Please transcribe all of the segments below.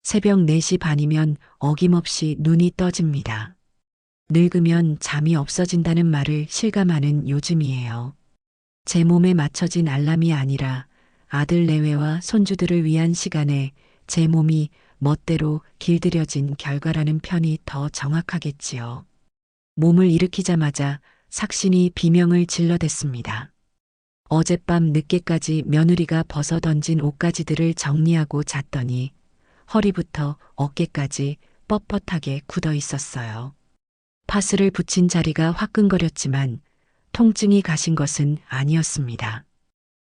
새벽 4시 반이면 어김없이 눈이 떠집니다. 늙으면 잠이 없어진다는 말을 실감하는 요즘이에요. 제 몸에 맞춰진 알람이 아니라 아들 내외와 손주들을 위한 시간에 제 몸이 멋대로 길들여진 결과라는 편이 더 정확하겠지요. 몸을 일으키자마자 삭신이 비명을 질러댔습니다. 어젯밤 늦게까지 며느리가 벗어 던진 옷가지들을 정리하고 잤더니 허리부터 어깨까지 뻣뻣하게 굳어 있었어요. 파스를 붙인 자리가 화끈거렸지만 통증이 가신 것은 아니었습니다.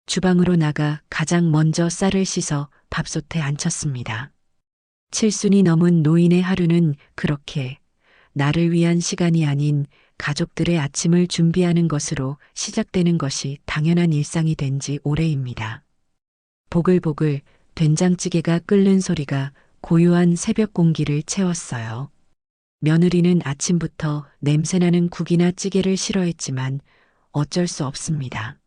주방으로 나가 가장 먼저 쌀을 씻어 밥솥에 앉혔습니다. 칠순이 넘은 노인의 하루는 그렇게 나를 위한 시간이 아닌 가족들의 아침을 준비하는 것으로 시작되는 것이 당연한 일상이 된 지 오래입니다. 보글보글 된장찌개가 끓는 소리가 고요한 새벽 공기를 채웠어요. 며느리는 아침부터 냄새나는 국이나 찌개를 싫어했지만 어쩔 수 없습니다.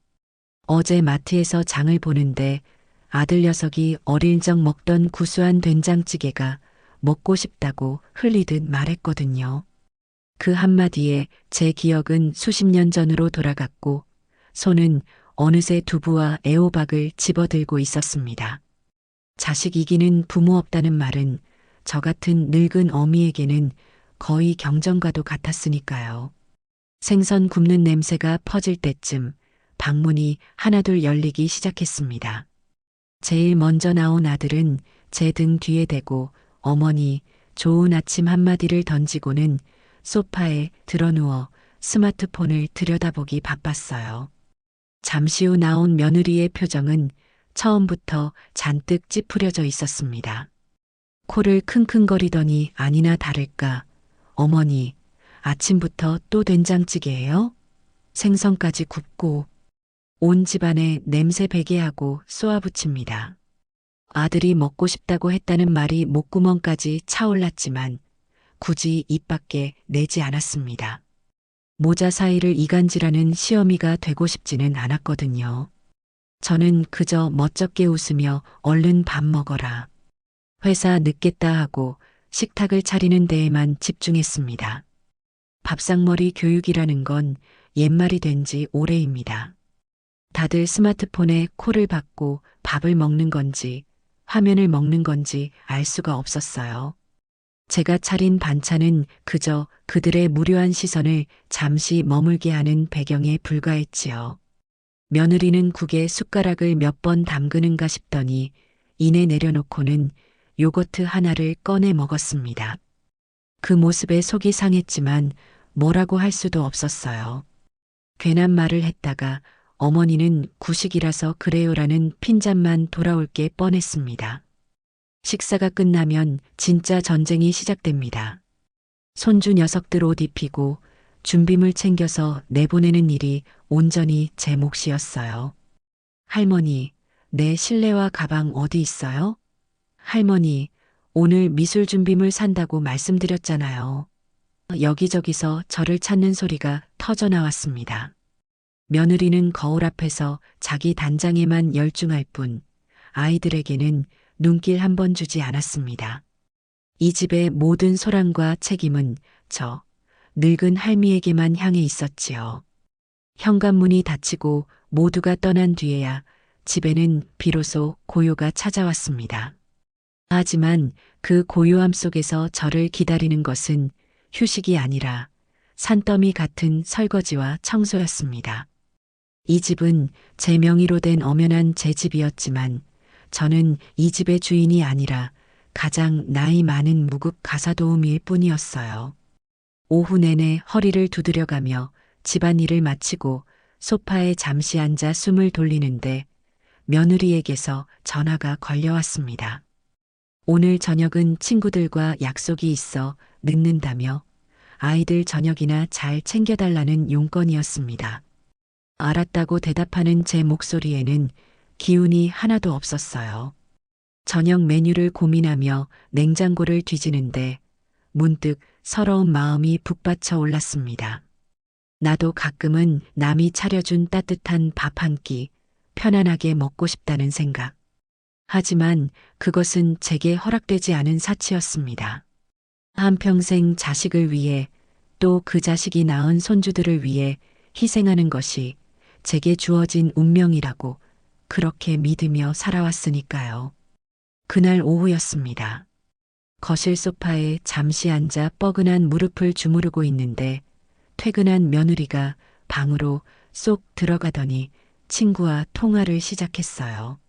어제 마트에서 장을 보는데 아들 녀석이 어릴 적 먹던 구수한 된장찌개가 먹고 싶다고 흘리듯 말했거든요. 그 한마디에 제 기억은 수십 년 전으로 돌아갔고 손은 어느새 두부와 애호박을 집어들고 있었습니다. 자식 이기는 부모 없다는 말은 저 같은 늙은 어미에게는 거의 경전과도 같았으니까요. 생선 굽는 냄새가 퍼질 때쯤 방문이 하나둘 열리기 시작했습니다. 제일 먼저 나온 아들은 제 등 뒤에 대고 어머니 좋은 아침 한마디를 던지고는 소파에 드러누워 스마트폰을 들여다보기 바빴어요. 잠시 후 나온 며느리의 표정은 처음부터 잔뜩 찌푸려져 있었습니다. 코를 킁킁거리더니 아니나 다를까 어머니 아침부터 또 된장찌개예요? 생선까지 굽고 온 집안에 냄새 배게 하고 쏘아붙입니다. 아들이 먹고 싶다고 했다는 말이 목구멍까지 차올랐지만 굳이 입 밖에 내지 않았습니다. 모자 사이를 이간질하는 시어미가 되고 싶지는 않았거든요. 저는 그저 멋쩍게 웃으며 얼른 밥 먹어라. 회사 늦겠다 하고 식탁을 차리는 데에만 집중했습니다. 밥상머리 교육이라는 건 옛말이 된 지 오래입니다. 다들 스마트폰에 코를 박고 밥을 먹는 건지 화면을 먹는 건지 알 수가 없었어요. 제가 차린 반찬은 그저 그들의 무료한 시선을 잠시 머물게 하는 배경에 불과했지요. 며느리는 국에 숟가락을 몇 번 담그는가 싶더니 이내 내려놓고는 요거트 하나를 꺼내 먹었습니다. 그 모습에 속이 상했지만 뭐라고 할 수도 없었어요. 괜한 말을 했다가 어머니는 구식이라서 그래요라는 핀잔만 돌아올 게 뻔했습니다. 식사가 끝나면 진짜 전쟁이 시작됩니다. 손주 녀석들 옷 입히고 준비물 챙겨서 내보내는 일이 온전히 제 몫이었어요. 할머니, 내 실내화 가방 어디 있어요? 할머니, 오늘 미술 준비물 산다고 말씀드렸잖아요. 여기저기서 저를 찾는 소리가 터져 나왔습니다. 며느리는 거울 앞에서 자기 단장에만 열중할 뿐 아이들에게는 눈길 한 번 주지 않았습니다. 이 집의 모든 소란과 책임은 저 늙은 할미에게만 향해 있었지요. 현관문이 닫히고 모두가 떠난 뒤에야 집에는 비로소 고요가 찾아왔습니다. 하지만 그 고요함 속에서 저를 기다리는 것은 휴식이 아니라 산더미 같은 설거지와 청소였습니다. 이 집은 제 명의로 된 엄연한 제 집이었지만 저는 이 집의 주인이 아니라 가장 나이 많은 무급 가사도우미일 뿐이었어요. 오후 내내 허리를 두드려가며 집안일을 마치고 소파에 잠시 앉아 숨을 돌리는데 며느리에게서 전화가 걸려왔습니다. 오늘 저녁은 친구들과 약속이 있어 늦는다며 아이들 저녁이나 잘 챙겨달라는 용건이었습니다. 알았다고 대답하는 제 목소리에는 기운이 하나도 없었어요. 저녁 메뉴를 고민하며 냉장고를 뒤지는데 문득 서러운 마음이 북받쳐 올랐습니다. 나도 가끔은 남이 차려준 따뜻한 밥 한 끼 편안하게 먹고 싶다는 생각. 하지만 그것은 제게 허락되지 않은 사치였습니다. 한평생 자식을 위해 또 그 자식이 낳은 손주들을 위해 희생하는 것이 제게 주어진 운명이라고 그렇게 믿으며 살아왔으니까요. 그날 오후였습니다. 거실 소파에 잠시 앉아 뻐근한 무릎을 주무르고 있는데 퇴근한 며느리가 방으로 쏙 들어가더니 친구와 통화를 시작했어요.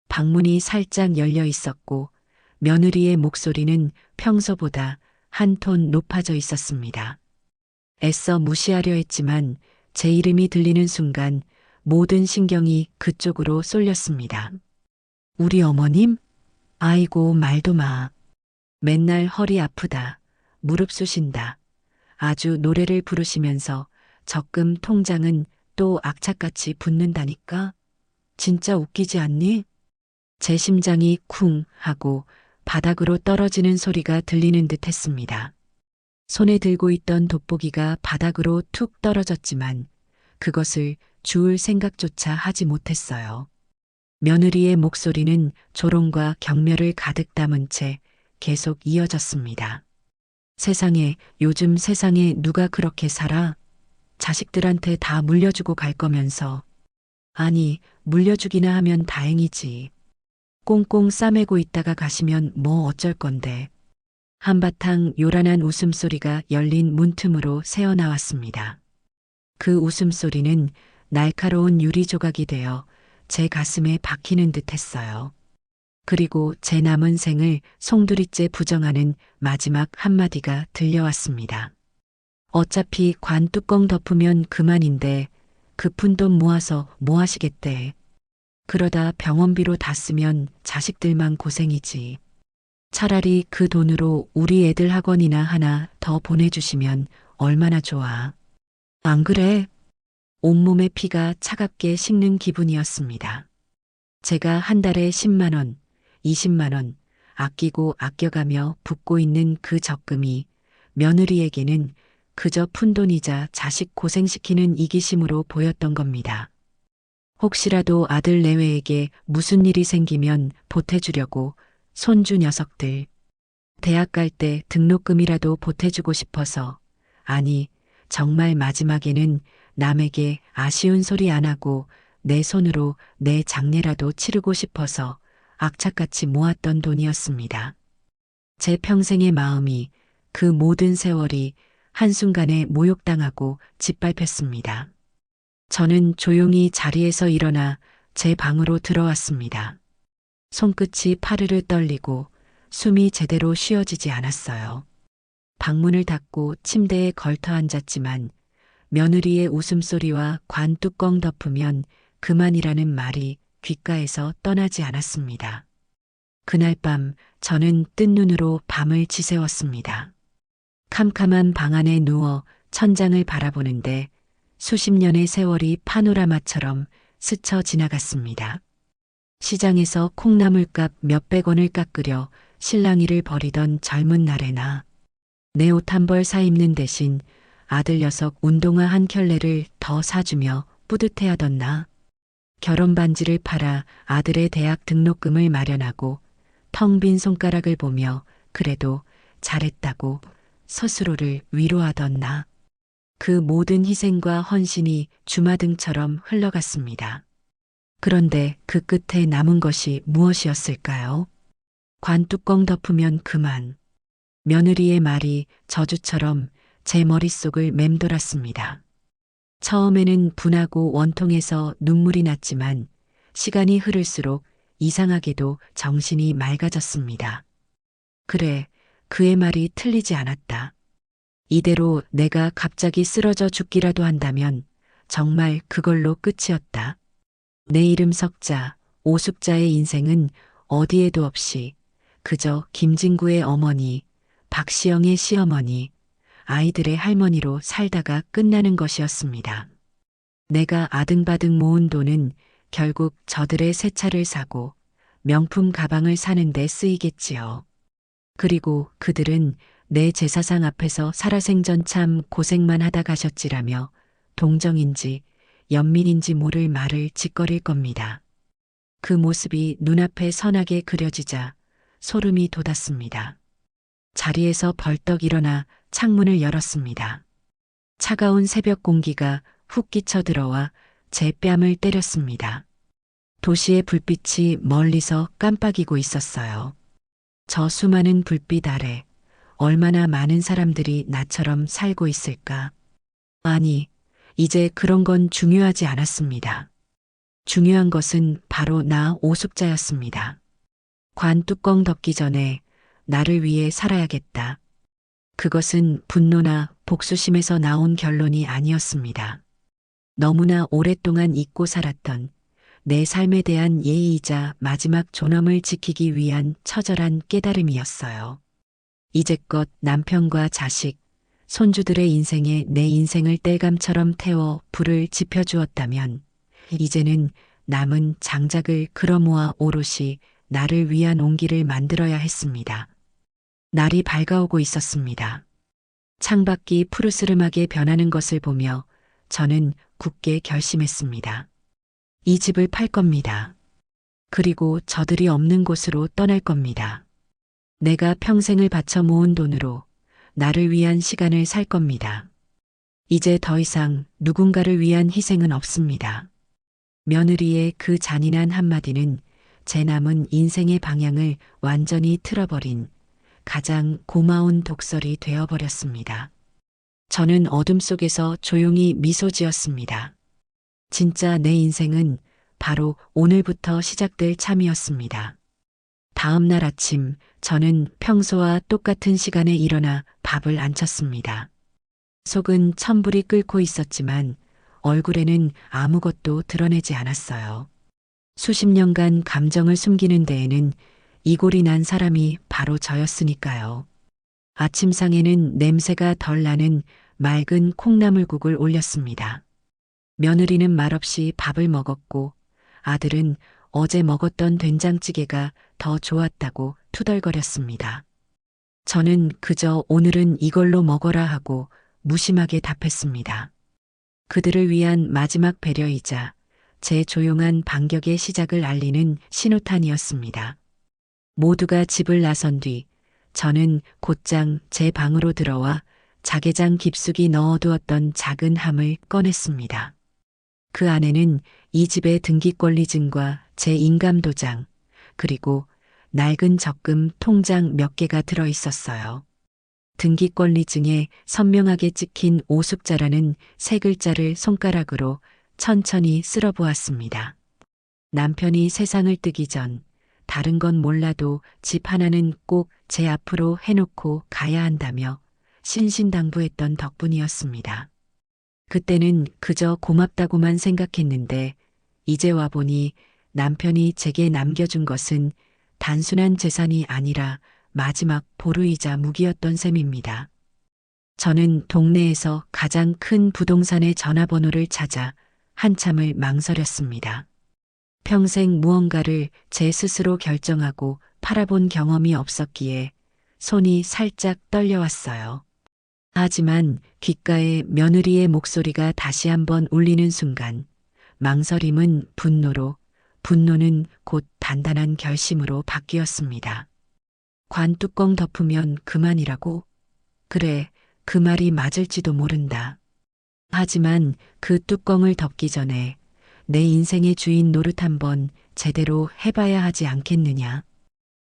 방문이 살짝 열려 있었고 며느리의 목소리는 평소보다 한 톤 높아져 있었습니다. 애써 무시하려 했지만 제 이름이 들리는 순간 모든 신경이 그쪽으로 쏠렸습니다. 우리 어머님? 아이고 말도 마. 맨날 허리 아프다. 무릎 쑤신다. 아주 노래를 부르시면서 적금 통장은 또 악착같이 붙는다니까? 진짜 웃기지 않니? 제 심장이 쿵 하고 바닥으로 떨어지는 소리가 들리는 듯 했습니다. 손에 들고 있던 돋보기가 바닥으로 툭 떨어졌지만 그것을 주울 생각조차 하지 못했어요. 며느리의 목소리는 조롱과 경멸을 가득 담은 채 계속 이어졌습니다. 세상에, 요즘 세상에 누가 그렇게 살아? 자식들한테 다 물려주고 갈 거면서. 아니, 물려주기나 하면 다행이지. 꽁꽁 싸매고 있다가 가시면 뭐 어쩔 건데. 한바탕 요란한 웃음소리가 열린 문틈으로 새어나왔습니다. 그 웃음소리는 날카로운 유리 조각이 되어 제 가슴에 박히는 듯 했어요. 그리고 제 남은 생을 송두리째 부정하는 마지막 한마디가 들려왔습니다. 어차피 관 뚜껑 덮으면 그만인데 그 푼돈 모아서 뭐 하시겠대. 그러다 병원비로 다 쓰면 자식들만 고생이지. 차라리 그 돈으로 우리 애들 학원이나 하나 더 보내주시면 얼마나 좋아. 안 그래? 온몸의 피가 차갑게 식는 기분이었습니다. 제가 한 달에 10만 원, 20만 원 아끼고 아껴가며 붓고 있는 그 적금이 며느리에게는 그저 푼돈이자 자식 고생시키는 이기심으로 보였던 겁니다. 혹시라도 아들 내외에게 무슨 일이 생기면 보태주려고 손주 녀석들 대학 갈 때 등록금이라도 보태주고 싶어서 아니 정말 마지막에는 남에게 아쉬운 소리 안 하고 내 손으로 내 장례라도 치르고 싶어서 악착같이 모았던 돈이었습니다. 제 평생의 마음이 그 모든 세월이 한순간에 모욕당하고 짓밟혔습니다. 저는 조용히 자리에서 일어나 제 방으로 들어왔습니다. 손끝이 파르르 떨리고 숨이 제대로 쉬어지지 않았어요. 방문을 닫고 침대에 걸터 앉았지만 며느리의 웃음소리와 관 뚜껑 덮으면 그만이라는 말이 귓가에서 떠나지 않았습니다. 그날 밤 저는 뜬 눈으로 밤을 지새웠습니다. 캄캄한 방 안에 누워 천장을 바라보는데 수십 년의 세월이 파노라마처럼 스쳐 지나갔습니다. 시장에서 콩나물값 몇백 원을 깎으려 실랑이를 벌이던 젊은 날에나 내 옷 한 벌 사 입는 대신 아들 녀석 운동화 한 켤레를 더 사주며 뿌듯해하던 나. 결혼 반지를 팔아 아들의 대학 등록금을 마련하고 텅 빈 손가락을 보며 그래도 잘했다고 스스로를 위로하던 나. 그 모든 희생과 헌신이 주마등처럼 흘러갔습니다. 그런데 그 끝에 남은 것이 무엇이었을까요? 관 뚜껑 덮으면 그만. 며느리의 말이 저주처럼 제 머릿속을 맴돌았습니다. 처음에는 분하고 원통해서 눈물이 났지만 시간이 흐를수록 이상하게도 정신이 맑아졌습니다. 그래, 그의 말이 틀리지 않았다. 이대로 내가 갑자기 쓰러져 죽기라도 한다면 정말 그걸로 끝이었다. 내 이름 석자, 오숙자의 인생은 어디에도 없이 그저 김진구의 어머니, 박시영의 시어머니, 아이들의 할머니로 살다가 끝나는 것이었습니다. 내가 아등바등 모은 돈은 결국 저들의 새 차를 사고 명품 가방을 사는 데 쓰이겠지요. 그리고 그들은 내 제사상 앞에서 살아생전 참 고생만 하다 가셨지라며 동정인지 연민인지 모를 말을 짓거릴 겁니다. 그 모습이 눈앞에 선하게 그려지자 소름이 돋았습니다. 자리에서 벌떡 일어나 창문을 열었습니다. 차가운 새벽 공기가 훅 끼쳐 들어와 제 뺨을 때렸습니다. 도시의 불빛이 멀리서 깜빡이고 있었어요. 저 수많은 불빛 아래 얼마나 많은 사람들이 나처럼 살고 있을까? 아니, 이제 그런 건 중요하지 않았습니다. 중요한 것은 바로 나 오숙자였습니다. 관 뚜껑 덮기 전에 나를 위해 살아야겠다. 그것은 분노나 복수심에서 나온 결론이 아니었습니다. 너무나 오랫동안 잊고 살았던 내 삶에 대한 예의이자 마지막 존엄을 지키기 위한 처절한 깨달음이었어요. 이제껏 남편과 자식, 손주들의 인생에 내 인생을 땔감처럼 태워 불을 지펴주었다면 이제는 남은 장작을 끌어모아 오롯이 나를 위한 온기를 만들어야 했습니다. 날이 밝아오고 있었습니다. 창밖이 푸르스름하게 변하는 것을 보며 저는 굳게 결심했습니다. 이 집을 팔 겁니다. 그리고 저들이 없는 곳으로 떠날 겁니다. 내가 평생을 바쳐 모은 돈으로 나를 위한 시간을 살 겁니다. 이제 더 이상 누군가를 위한 희생은 없습니다. 며느리의 그 잔인한 한마디는 제 남은 인생의 방향을 완전히 틀어버린 가장 고마운 독설이 되어버렸습니다. 저는 어둠 속에서 조용히 미소 지었습니다. 진짜 내 인생은 바로 오늘부터 시작될 참이었습니다. 다음 날 아침 저는 평소와 똑같은 시간에 일어나 밥을 안 쳤습니다. 속은 천불이 끓고 있었지만 얼굴에는 아무것도 드러내지 않았어요. 수십 년간 감정을 숨기는 데에는 이골이 난 사람이 바로 저였으니까요. 아침상에는 냄새가 덜 나는 맑은 콩나물국을 올렸습니다. 며느리는 말없이 밥을 먹었고 아들은 어제 먹었던 된장찌개가 더 좋았다고 투덜거렸습니다. 저는 그저 오늘은 이걸로 먹어라 하고 무심하게 답했습니다. 그들을 위한 마지막 배려이자 제 조용한 반격의 시작을 알리는 신호탄이었습니다. 모두가 집을 나선 뒤 저는 곧장 제 방으로 들어와 자개장 깊숙이 넣어두었던 작은 함을 꺼냈습니다. 그 안에는 이 집의 등기권리증과 제 인감도장, 그리고 낡은 적금 통장 몇 개가 들어 있었어요. 등기권리증에 선명하게 찍힌 오숙자라는 세 글자를 손가락으로 천천히 쓸어보았습니다. 남편이 세상을 뜨기 전 다른 건 몰라도 집 하나는 꼭 제 앞으로 해놓고 가야 한다며 신신당부했던 덕분이었습니다. 그때는 그저 고맙다고만 생각했는데 이제 와보니 남편이 제게 남겨준 것은 단순한 재산이 아니라 마지막 보루이자 무기였던 셈입니다. 저는 동네에서 가장 큰 부동산의 전화번호를 찾아 한참을 망설였습니다. 평생 무언가를 제 스스로 결정하고 팔아본 경험이 없었기에 손이 살짝 떨려왔어요. 하지만 귓가에 며느리의 목소리가 다시 한번 울리는 순간 망설임은 분노로, 분노는 곧 단단한 결심으로 바뀌었습니다. 관 뚜껑 덮으면 그만이라고? 그래, 그 말이 맞을지도 모른다. 하지만 그 뚜껑을 덮기 전에 내 인생의 주인 노릇 한번 제대로 해봐야 하지 않겠느냐.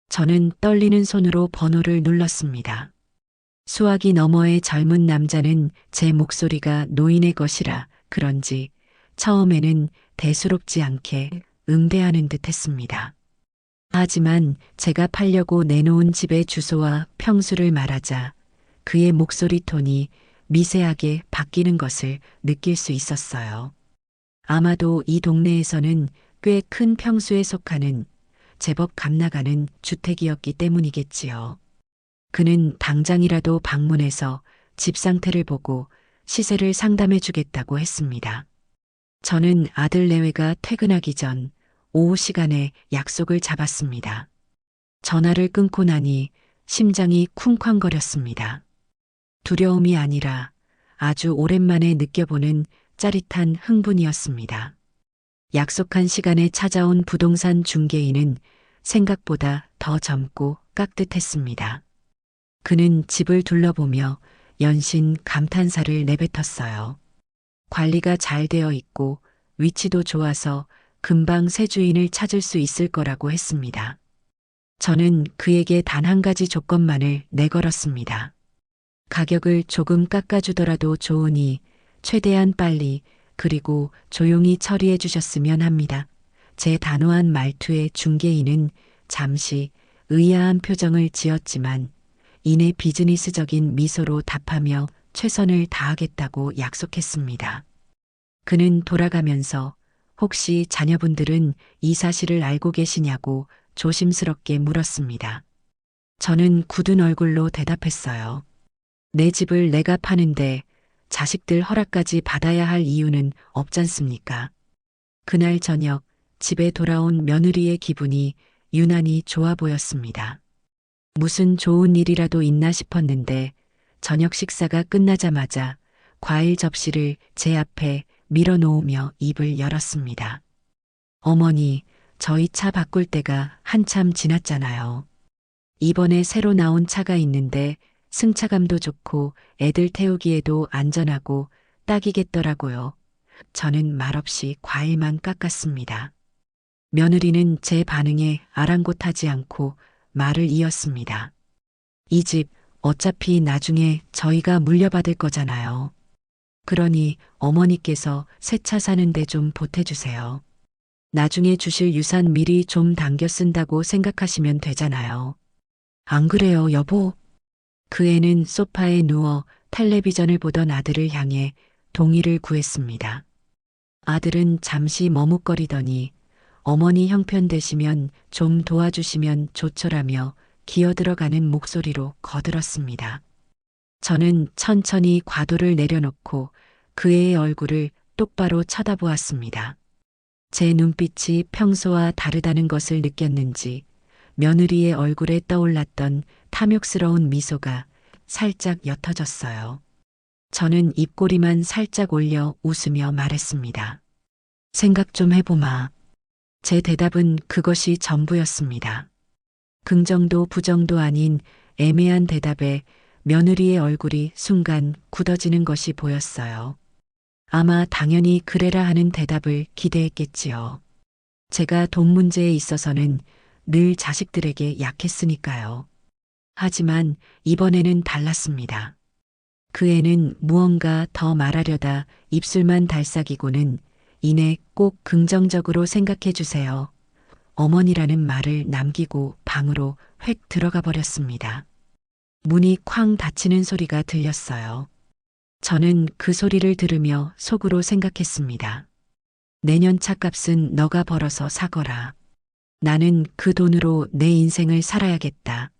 저는 떨리는 손으로 번호를 눌렀습니다. 수화기 너머의 젊은 남자는 제 목소리가 노인의 것이라 그런지 처음에는 대수롭지 않게 응대하는 듯 했습니다. 하지만 제가 팔려고 내놓은 집의 주소와 평수를 말하자 그의 목소리 톤이 미세하게 바뀌는 것을 느낄 수 있었어요. 아마도 이 동네에서는 꽤 큰 평수에 속하는 제법 값나가는 주택이었기 때문이겠지요. 그는 당장이라도 방문해서 집 상태를 보고 시세를 상담해 주겠다고 했습니다. 저는 아들 내외가 퇴근하기 전 오후 시간에 약속을 잡았습니다. 전화를 끊고 나니 심장이 쿵쾅거렸습니다. 두려움이 아니라 아주 오랜만에 느껴보는 짜릿한 흥분이었습니다. 약속한 시간에 찾아온 부동산 중개인은 생각보다 더 젊고 깍듯했습니다. 그는 집을 둘러보며 연신 감탄사를 내뱉었어요. 관리가 잘 되어 있고 위치도 좋아서 금방 새 주인을 찾을 수 있을 거라고 했습니다. 저는 그에게 단 한 가지 조건만을 내걸었습니다. 가격을 조금 깎아주더라도 좋으니 최대한 빨리 그리고 조용히 처리해 주셨으면 합니다. 제 단호한 말투에 중개인은 잠시 의아한 표정을 지었지만 이내 비즈니스적인 미소로 답하며 최선을 다하겠다고 약속했습니다. 그는 돌아가면서 혹시 자녀분들은 이 사실을 알고 계시냐고 조심스럽게 물었습니다. 저는 굳은 얼굴로 대답했어요. 내 집을 내가 파는데 자식들 허락까지 받아야 할 이유는 없잖습니까? 그날 저녁 집에 돌아온 며느리의 기분이 유난히 좋아 보였습니다. 무슨 좋은 일이라도 있나 싶었는데 저녁 식사가 끝나자마자 과일 접시를 제 앞에 밀어놓으며 입을 열었습니다. 어머니, 저희 차 바꿀 때가 한참 지났잖아요. 이번에 새로 나온 차가 있는데 승차감도 좋고 애들 태우기에도 안전하고 딱이겠더라고요. 저는 말없이 과일만 깎았습니다. 며느리는 제 반응에 아랑곳하지 않고 말을 이었습니다. 이 집 어차피 나중에 저희가 물려받을 거잖아요. 그러니 어머니께서 새 차 사는데 좀 보태주세요. 나중에 주실 유산 미리 좀 당겨 쓴다고 생각하시면 되잖아요. 안 그래요, 여보? 그 애는 소파에 누워 텔레비전을 보던 아들을 향해 동의를 구했습니다. 아들은 잠시 머뭇거리더니 어머니 형편 되시면 좀 도와주시면 좋죠라며 기어들어가는 목소리로 거들었습니다. 저는 천천히 과도를 내려놓고 그 애의 얼굴을 똑바로 쳐다보았습니다. 제 눈빛이 평소와 다르다는 것을 느꼈는지 며느리의 얼굴에 떠올랐던 탐욕스러운 미소가 살짝 옅어졌어요. 저는 입꼬리만 살짝 올려 웃으며 말했습니다. 생각 좀 해보마. 제 대답은 그것이 전부였습니다. 긍정도 부정도 아닌 애매한 대답에 며느리의 얼굴이 순간 굳어지는 것이 보였어요. 아마 당연히 그래라 하는 대답을 기대했겠지요. 제가 돈 문제에 있어서는 늘 자식들에게 약했으니까요. 하지만 이번에는 달랐습니다. 그 애는 무언가 더 말하려다 입술만 달싹이고는 이내 꼭 긍정적으로 생각해 주세요. 어머니라는 말을 남기고 방으로 획 들어가 버렸습니다. 문이 쾅 닫히는 소리가 들렸어요. 저는 그 소리를 들으며 속으로 생각했습니다. 내년 차값은 너가 벌어서 사거라. 나는 그 돈으로 내 인생을 살아야겠다.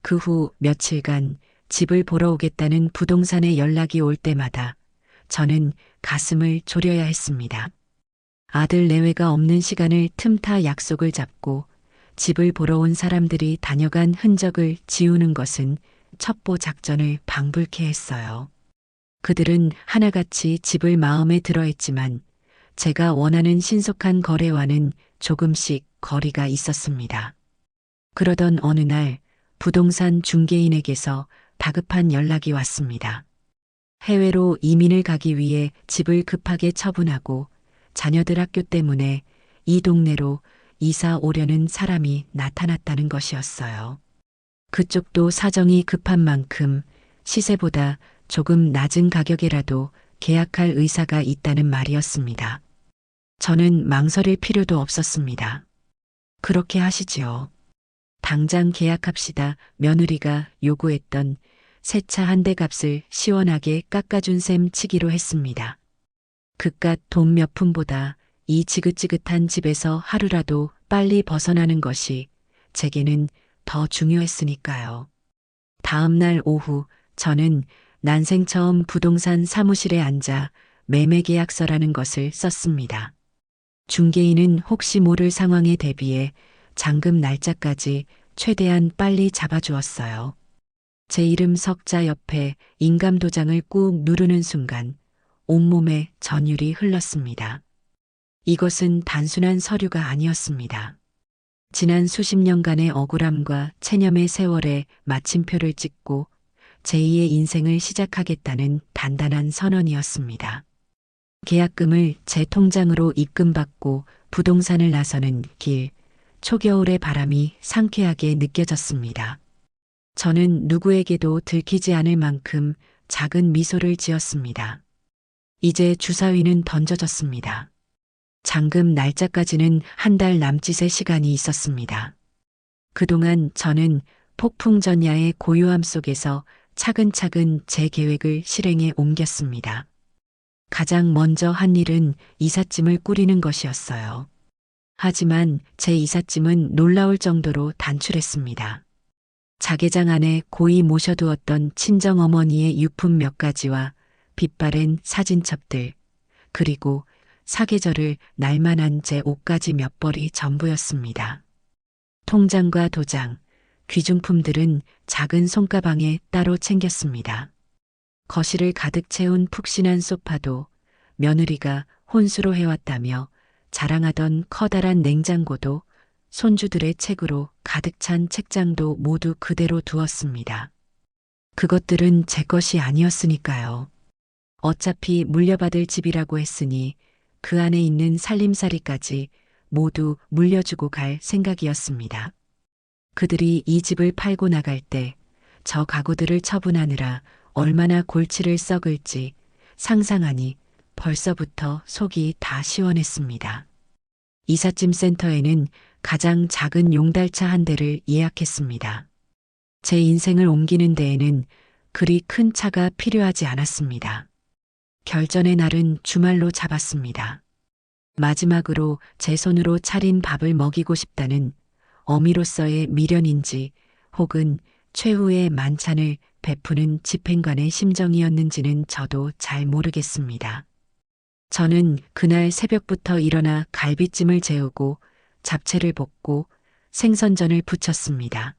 그 후 며칠간 집을 보러 오겠다는 부동산에 연락이 올 때마다 저는 가슴을 졸여야 했습니다. 아들 내외가 없는 시간을 틈타 약속을 잡고 집을 보러 온 사람들이 다녀간 흔적을 지우는 것은 첩보 작전을 방불케 했어요. 그들은 하나같이 집을 마음에 들어 했지만 제가 원하는 신속한 거래와는 조금씩 거리가 있었습니다. 그러던 어느 날 부동산 중개인에게서 다급한 연락이 왔습니다. 해외로 이민을 가기 위해 집을 급하게 처분하고 자녀들 학교 때문에 이 동네로 이사 오려는 사람이 나타났다는 것이었어요. 그쪽도 사정이 급한 만큼 시세보다 조금 낮은 가격에라도 계약할 의사가 있다는 말이었습니다. 저는 망설일 필요도 없었습니다. 그렇게 하시지요. 당장 계약합시다. 며느리가 요구했던 새 차 한 대 값을 시원하게 깎아준 셈 치기로 했습니다. 그깟 돈 몇 푼보다 이 지긋지긋한 집에서 하루라도 빨리 벗어나는 것이 제게는 더 중요했으니까요. 다음 날 오후 저는 난생 처음 부동산 사무실에 앉아 매매계약서라는 것을 썼습니다. 중개인은 혹시 모를 상황에 대비해 잔금 날짜까지 최대한 빨리 잡아주었어요. 제 이름 석자 옆에 인감 도장을 꾹 누르는 순간 온몸에 전율이 흘렀습니다. 이것은 단순한 서류가 아니었습니다. 지난 수십 년간의 억울함과 체념의 세월에 마침표를 찍고 제2의 인생을 시작하겠다는 단단한 선언이었습니다. 계약금을 제 통장으로 입금받고 부동산을 나서는 길, 초겨울의 바람이 상쾌하게 느껴졌습니다. 저는 누구에게도 들키지 않을 만큼 작은 미소를 지었습니다. 이제 주사위는 던져졌습니다. 잔금 날짜까지는 한 달 남짓의 시간이 있었습니다. 그동안 저는 폭풍전야의 고요함 속에서 차근차근 제 계획을 실행에 옮겼습니다. 가장 먼저 한 일은 이삿짐을 꾸리는 것이었어요. 하지만 제 이삿짐은 놀라울 정도로 단출했습니다. 자개장 안에 고이 모셔두었던 친정어머니의 유품 몇 가지와 빛바랜 사진첩들, 그리고 사계절을 날만한 제 옷가지 몇 벌이 전부였습니다. 통장과 도장, 귀중품들은 작은 손가방에 따로 챙겼습니다. 거실을 가득 채운 푹신한 소파도 며느리가 혼수로 해왔다며 자랑하던 커다란 냉장고도 손주들의 책으로 가득 찬 책장도 모두 그대로 두었습니다. 그것들은 제 것이 아니었으니까요. 어차피 물려받을 집이라고 했으니 그 안에 있는 살림살이까지 모두 물려주고 갈 생각이었습니다. 그들이 이 집을 팔고 나갈 때 저 가구들을 처분하느라 얼마나 골치를 썩을지 상상하니 벌써부터 속이 다 시원했습니다. 이삿짐 센터에는 가장 작은 용달차 한 대를 예약했습니다. 제 인생을 옮기는 데에는 그리 큰 차가 필요하지 않았습니다. 결전의 날은 주말로 잡았습니다. 마지막으로 제 손으로 차린 밥을 먹이고 싶다는 어미로서의 미련인지 혹은 최후의 만찬을 베푸는 집행관의 심정이었는지는 저도 잘 모르겠습니다. 저는 그날 새벽부터 일어나 갈비찜을 재우고 잡채를 볶고 생선전을 부쳤습니다.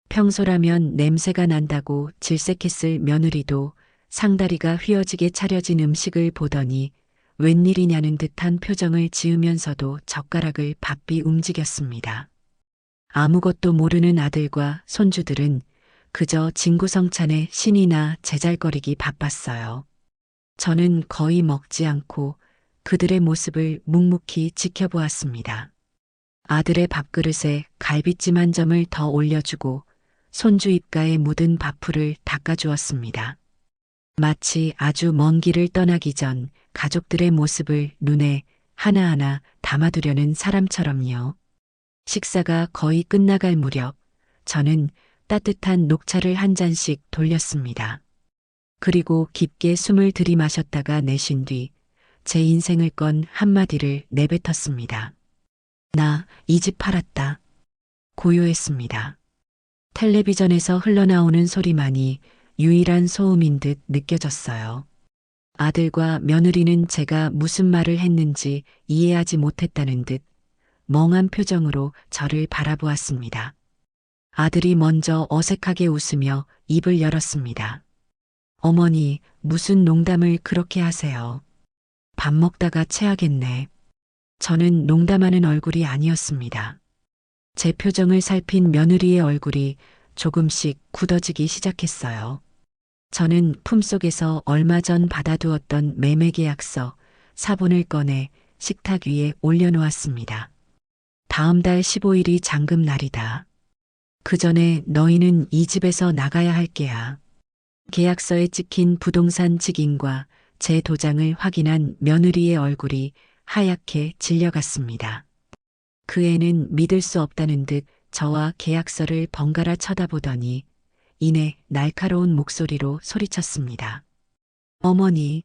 평소라면 냄새가 난다고 질색했을 며느리도 상다리가 휘어지게 차려진 음식을 보더니 웬일이냐는 듯한 표정을 지으면서도 젓가락을 바삐 움직였습니다. 아무것도 모르는 아들과 손주들은 그저 진구성찬에 신이나 제잘거리기 바빴어요. 저는 거의 먹지 않고 그들의 모습을 묵묵히 지켜보았습니다. 아들의 밥그릇에 갈비찜 한 점을 더 올려주고 손주 입가에 묻은 밥풀을 닦아주었습니다. 마치 아주 먼 길을 떠나기 전 가족들의 모습을 눈에 하나하나 담아두려는 사람처럼요. 식사가 거의 끝나갈 무렵 저는 따뜻한 녹차를 한 잔씩 돌렸습니다. 그리고 깊게 숨을 들이마셨다가 내쉰 뒤 제 인생을 건 한마디를 내뱉었습니다. 나 이 집 팔았다. 고요했습니다. 텔레비전에서 흘러나오는 소리만이 유일한 소음인 듯 느껴졌어요. 아들과 며느리는 제가 무슨 말을 했는지 이해하지 못했다는 듯 멍한 표정으로 저를 바라보았습니다. 아들이 먼저 어색하게 웃으며 입을 열었습니다. 어머니, 무슨 농담을 그렇게 하세요? 밥 먹다가 체하겠네. 저는 농담하는 얼굴이 아니었습니다. 제 표정을 살핀 며느리의 얼굴이 조금씩 굳어지기 시작했어요. 저는 품속에서 얼마 전 받아두었던 매매계약서 사본을 꺼내 식탁 위에 올려놓았습니다. 다음 달 15일이 잔금 날이다. 그 전에 너희는 이 집에서 나가야 할 게야. 계약서에 찍힌 부동산 직인과 제 도장을 확인한 며느리의 얼굴이 하얗게 질려갔습니다. 그 애는 믿을 수 없다는 듯 저와 계약서를 번갈아 쳐다보더니 이내 날카로운 목소리로 소리쳤습니다. 어머니,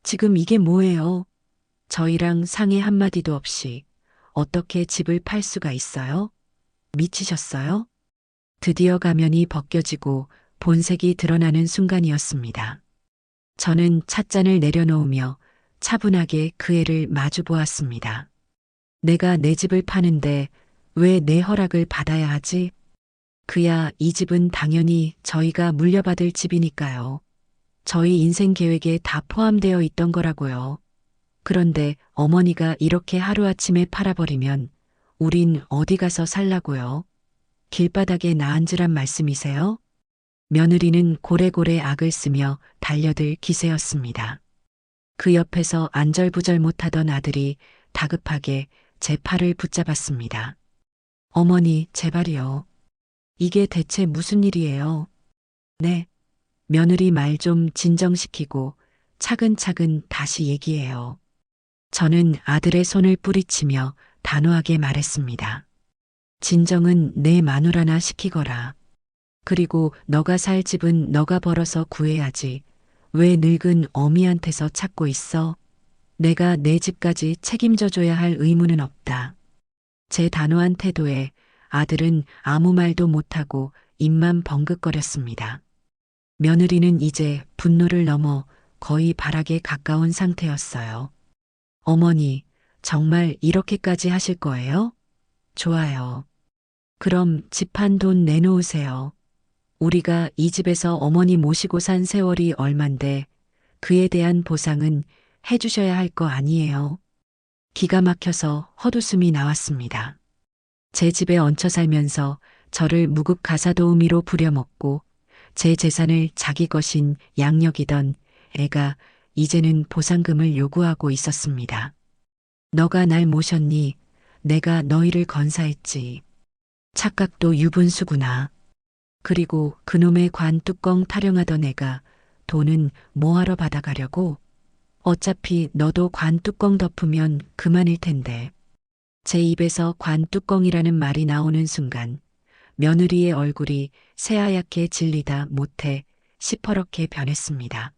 지금 이게 뭐예요? 저희랑 상의 한마디도 없이 어떻게 집을 팔 수가 있어요? 미치셨어요? 드디어 가면이 벗겨지고 본색이 드러나는 순간이었습니다. 저는 찻잔을 내려놓으며 차분하게 그 애를 마주 보았습니다. 내가 내 집을 파는데 왜 내 허락을 받아야 하지? 그야 이 집은 당연히 저희가 물려받을 집이니까요. 저희 인생 계획에 다 포함되어 있던 거라고요. 그런데 어머니가 이렇게 하루아침에 팔아버리면 우린 어디 가서 살라고요? 길바닥에 나앉으란 말씀이세요? 며느리는 고래고래 악을 쓰며 달려들 기세였습니다. 그 옆에서 안절부절 못하던 아들이 다급하게 제 팔을 붙잡았습니다. 어머니, 제발이요. 이게 대체 무슨 일이에요? 네. 며느리 말 좀 진정시키고 차근차근 다시 얘기해요. 저는 아들의 손을 뿌리치며 단호하게 말했습니다. 진정은 내 마누라나 시키거라. 그리고 너가 살 집은 너가 벌어서 구해야지. 왜 늙은 어미한테서 찾고 있어? 내가 내 집까지 책임져 줘야 할 의무는 없다. 제 단호한 태도에 아들은 아무 말도 못하고 입만 벙긋거렸습니다. 며느리는 이제 분노를 넘어 거의 발악에 가까운 상태였어요. 어머니, 정말 이렇게까지 하실 거예요? 좋아요. 그럼 집 한 돈 내놓으세요. 우리가 이 집에서 어머니 모시고 산 세월이 얼만데 그에 대한 보상은 해주셔야 할 거 아니에요. 기가 막혀서 헛웃음이 나왔습니다. 제 집에 얹혀 살면서 저를 무급 가사도우미로 부려먹고 제 재산을 자기 것인 양력이던 애가 이제는 보상금을 요구하고 있었습니다. 너가 날 모셨니? 내가 너희를 건사했지. 착각도 유분수구나. 그리고 그놈의 관 뚜껑 타령하던 애가 돈은 뭐하러 받아가려고? 어차피 너도 관 뚜껑 덮으면 그만일 텐데. 제 입에서 관 뚜껑이라는 말이 나오는 순간 며느리의 얼굴이 새하얗게 질리다 못해 시퍼렇게 변했습니다.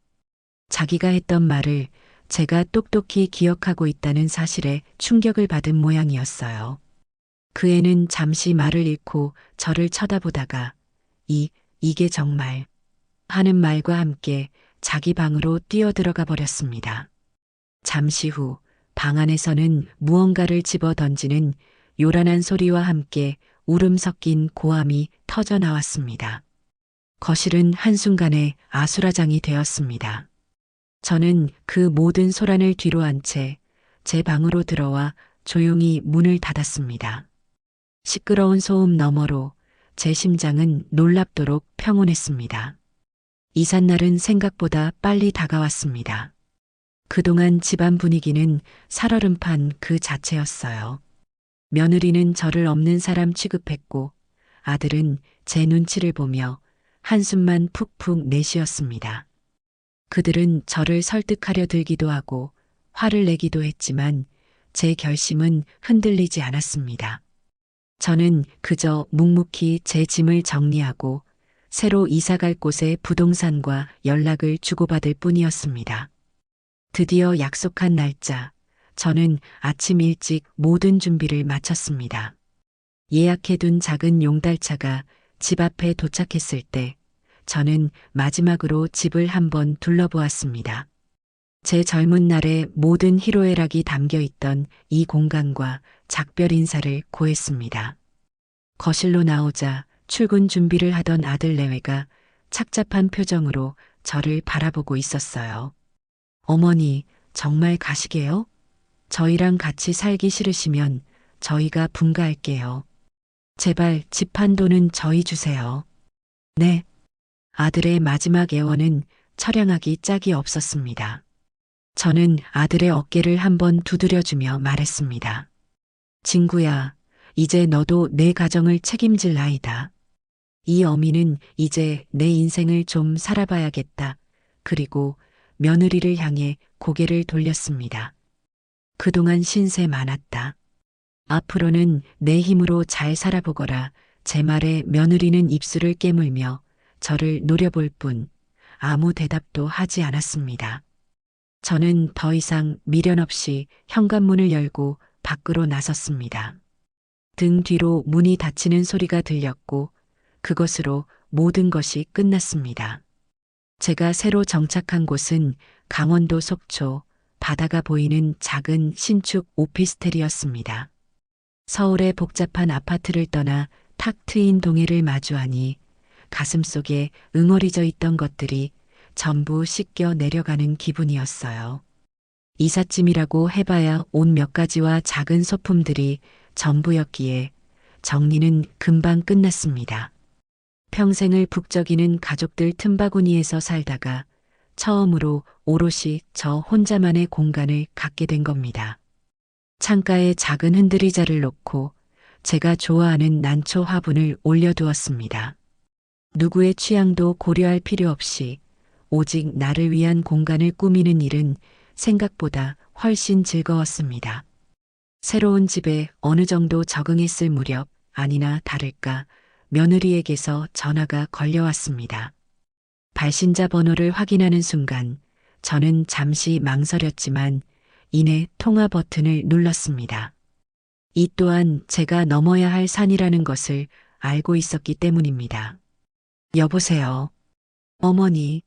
자기가 했던 말을 제가 똑똑히 기억하고 있다는 사실에 충격을 받은 모양이었어요. 그 애는 잠시 말을 잃고 저를 쳐다보다가 이게 정말 하는 말과 함께 자기 방으로 뛰어들어가 버렸습니다. 잠시 후 방 안에서는 무언가를 집어 던지는 요란한 소리와 함께 울음 섞인 고함이 터져 나왔습니다. 거실은 한순간에 아수라장이 되었습니다. 저는 그 모든 소란을 뒤로 한 채 제 방으로 들어와 조용히 문을 닫았습니다. 시끄러운 소음 너머로 제 심장은 놀랍도록 평온했습니다. 이삿날은 생각보다 빨리 다가왔습니다. 그동안 집안 분위기는 살얼음판 그 자체였어요. 며느리는 저를 없는 사람 취급했고 아들은 제 눈치를 보며 한숨만 푹푹 내쉬었습니다. 그들은 저를 설득하려 들기도 하고 화를 내기도 했지만 제 결심은 흔들리지 않았습니다. 저는 그저 묵묵히 제 짐을 정리하고 새로 이사갈 곳의 부동산과 연락을 주고받을 뿐이었습니다. 드디어 약속한 날짜, 저는 아침 일찍 모든 준비를 마쳤습니다. 예약해둔 작은 용달차가 집 앞에 도착했을 때 저는 마지막으로 집을 한번 둘러보았습니다. 제 젊은 날의 모든 희로애락이 담겨 있던 이 공간과 작별 인사를 고했습니다. 거실로 나오자 출근 준비를 하던 아들 내외가 착잡한 표정으로 저를 바라보고 있었어요. 어머니, 정말 가시게요? 저희랑 같이 살기 싫으시면 저희가 분가할게요. 제발 집 한 돈은 저희 주세요. 네. 아들의 마지막 애원은 처량하기 짝이 없었습니다. 저는 아들의 어깨를 한번 두드려주며 말했습니다. 친구야, 이제 너도 내 가정을 책임질 나이다. 이 어미는 이제 내 인생을 좀 살아봐야겠다. 그리고 며느리를 향해 고개를 돌렸습니다. 그동안 신세 많았다. 앞으로는 내 힘으로 잘 살아보거라. 제 말에 며느리는 입술을 깨물며 저를 노려볼 뿐 아무 대답도 하지 않았습니다. 저는 더 이상 미련 없이 현관문을 열고 밖으로 나섰습니다. 등 뒤로 문이 닫히는 소리가 들렸고 그것으로 모든 것이 끝났습니다. 제가 새로 정착한 곳은 강원도 속초, 바다가 보이는 작은 신축 오피스텔이었습니다. 서울의 복잡한 아파트를 떠나 탁 트인 동해를 마주하니 가슴속에 응어리져 있던 것들이 전부 씻겨 내려가는 기분이었어요. 이삿짐이라고 해봐야 옷 몇 가지와 작은 소품들이 전부였기에 정리는 금방 끝났습니다. 평생을 북적이는 가족들 틈바구니에서 살다가 처음으로 오롯이 저 혼자만의 공간을 갖게 된 겁니다. 창가에 작은 흔들의자를 놓고 제가 좋아하는 난초 화분을 올려두었습니다. 누구의 취향도 고려할 필요 없이 오직 나를 위한 공간을 꾸미는 일은 생각보다 훨씬 즐거웠습니다. 새로운 집에 어느 정도 적응했을 무렵 아니나 다를까 며느리에게서 전화가 걸려왔습니다. 발신자 번호를 확인하는 순간 저는 잠시 망설였지만 이내 통화 버튼을 눌렀습니다. 이 또한 제가 넘어야 할 산이라는 것을 알고 있었기 때문입니다. 여보세요. 어머니,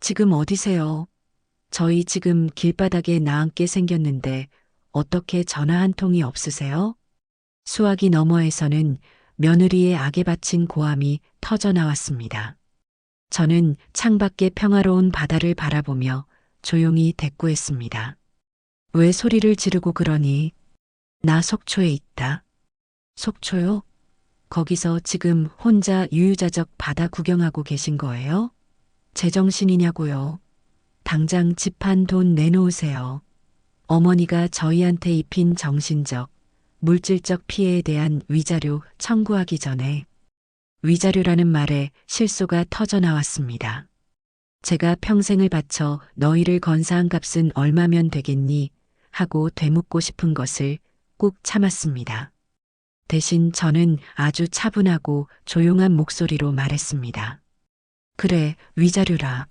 지금 어디세요? 저희 지금 길바닥에 나앉게 생겼는데 어떻게 전화 한 통이 없으세요? 수화기 너머에서는 며느리의 악에 바친 고함이 터져 나왔습니다. 저는 창밖의 평화로운 바다를 바라보며 조용히 대꾸했습니다. 왜 소리를 지르고 그러니? 나 속초에 있다. 속초요? 거기서 지금 혼자 유유자적 바다 구경하고 계신 거예요? 제정신이냐고요? 당장 집 한 돈 내놓으세요. 어머니가 저희한테 입힌 정신적, 물질적 피해에 대한 위자료 청구하기 전에 위자료라는 말에 실소가 터져 나왔습니다. 제가 평생을 바쳐 너희를 건사한 값은 얼마면 되겠니? 하고 되묻고 싶은 것을 꾹 참았습니다. 대신 저는 아주 차분하고 조용한 목소리로 말했습니다. 그래, 위자료라.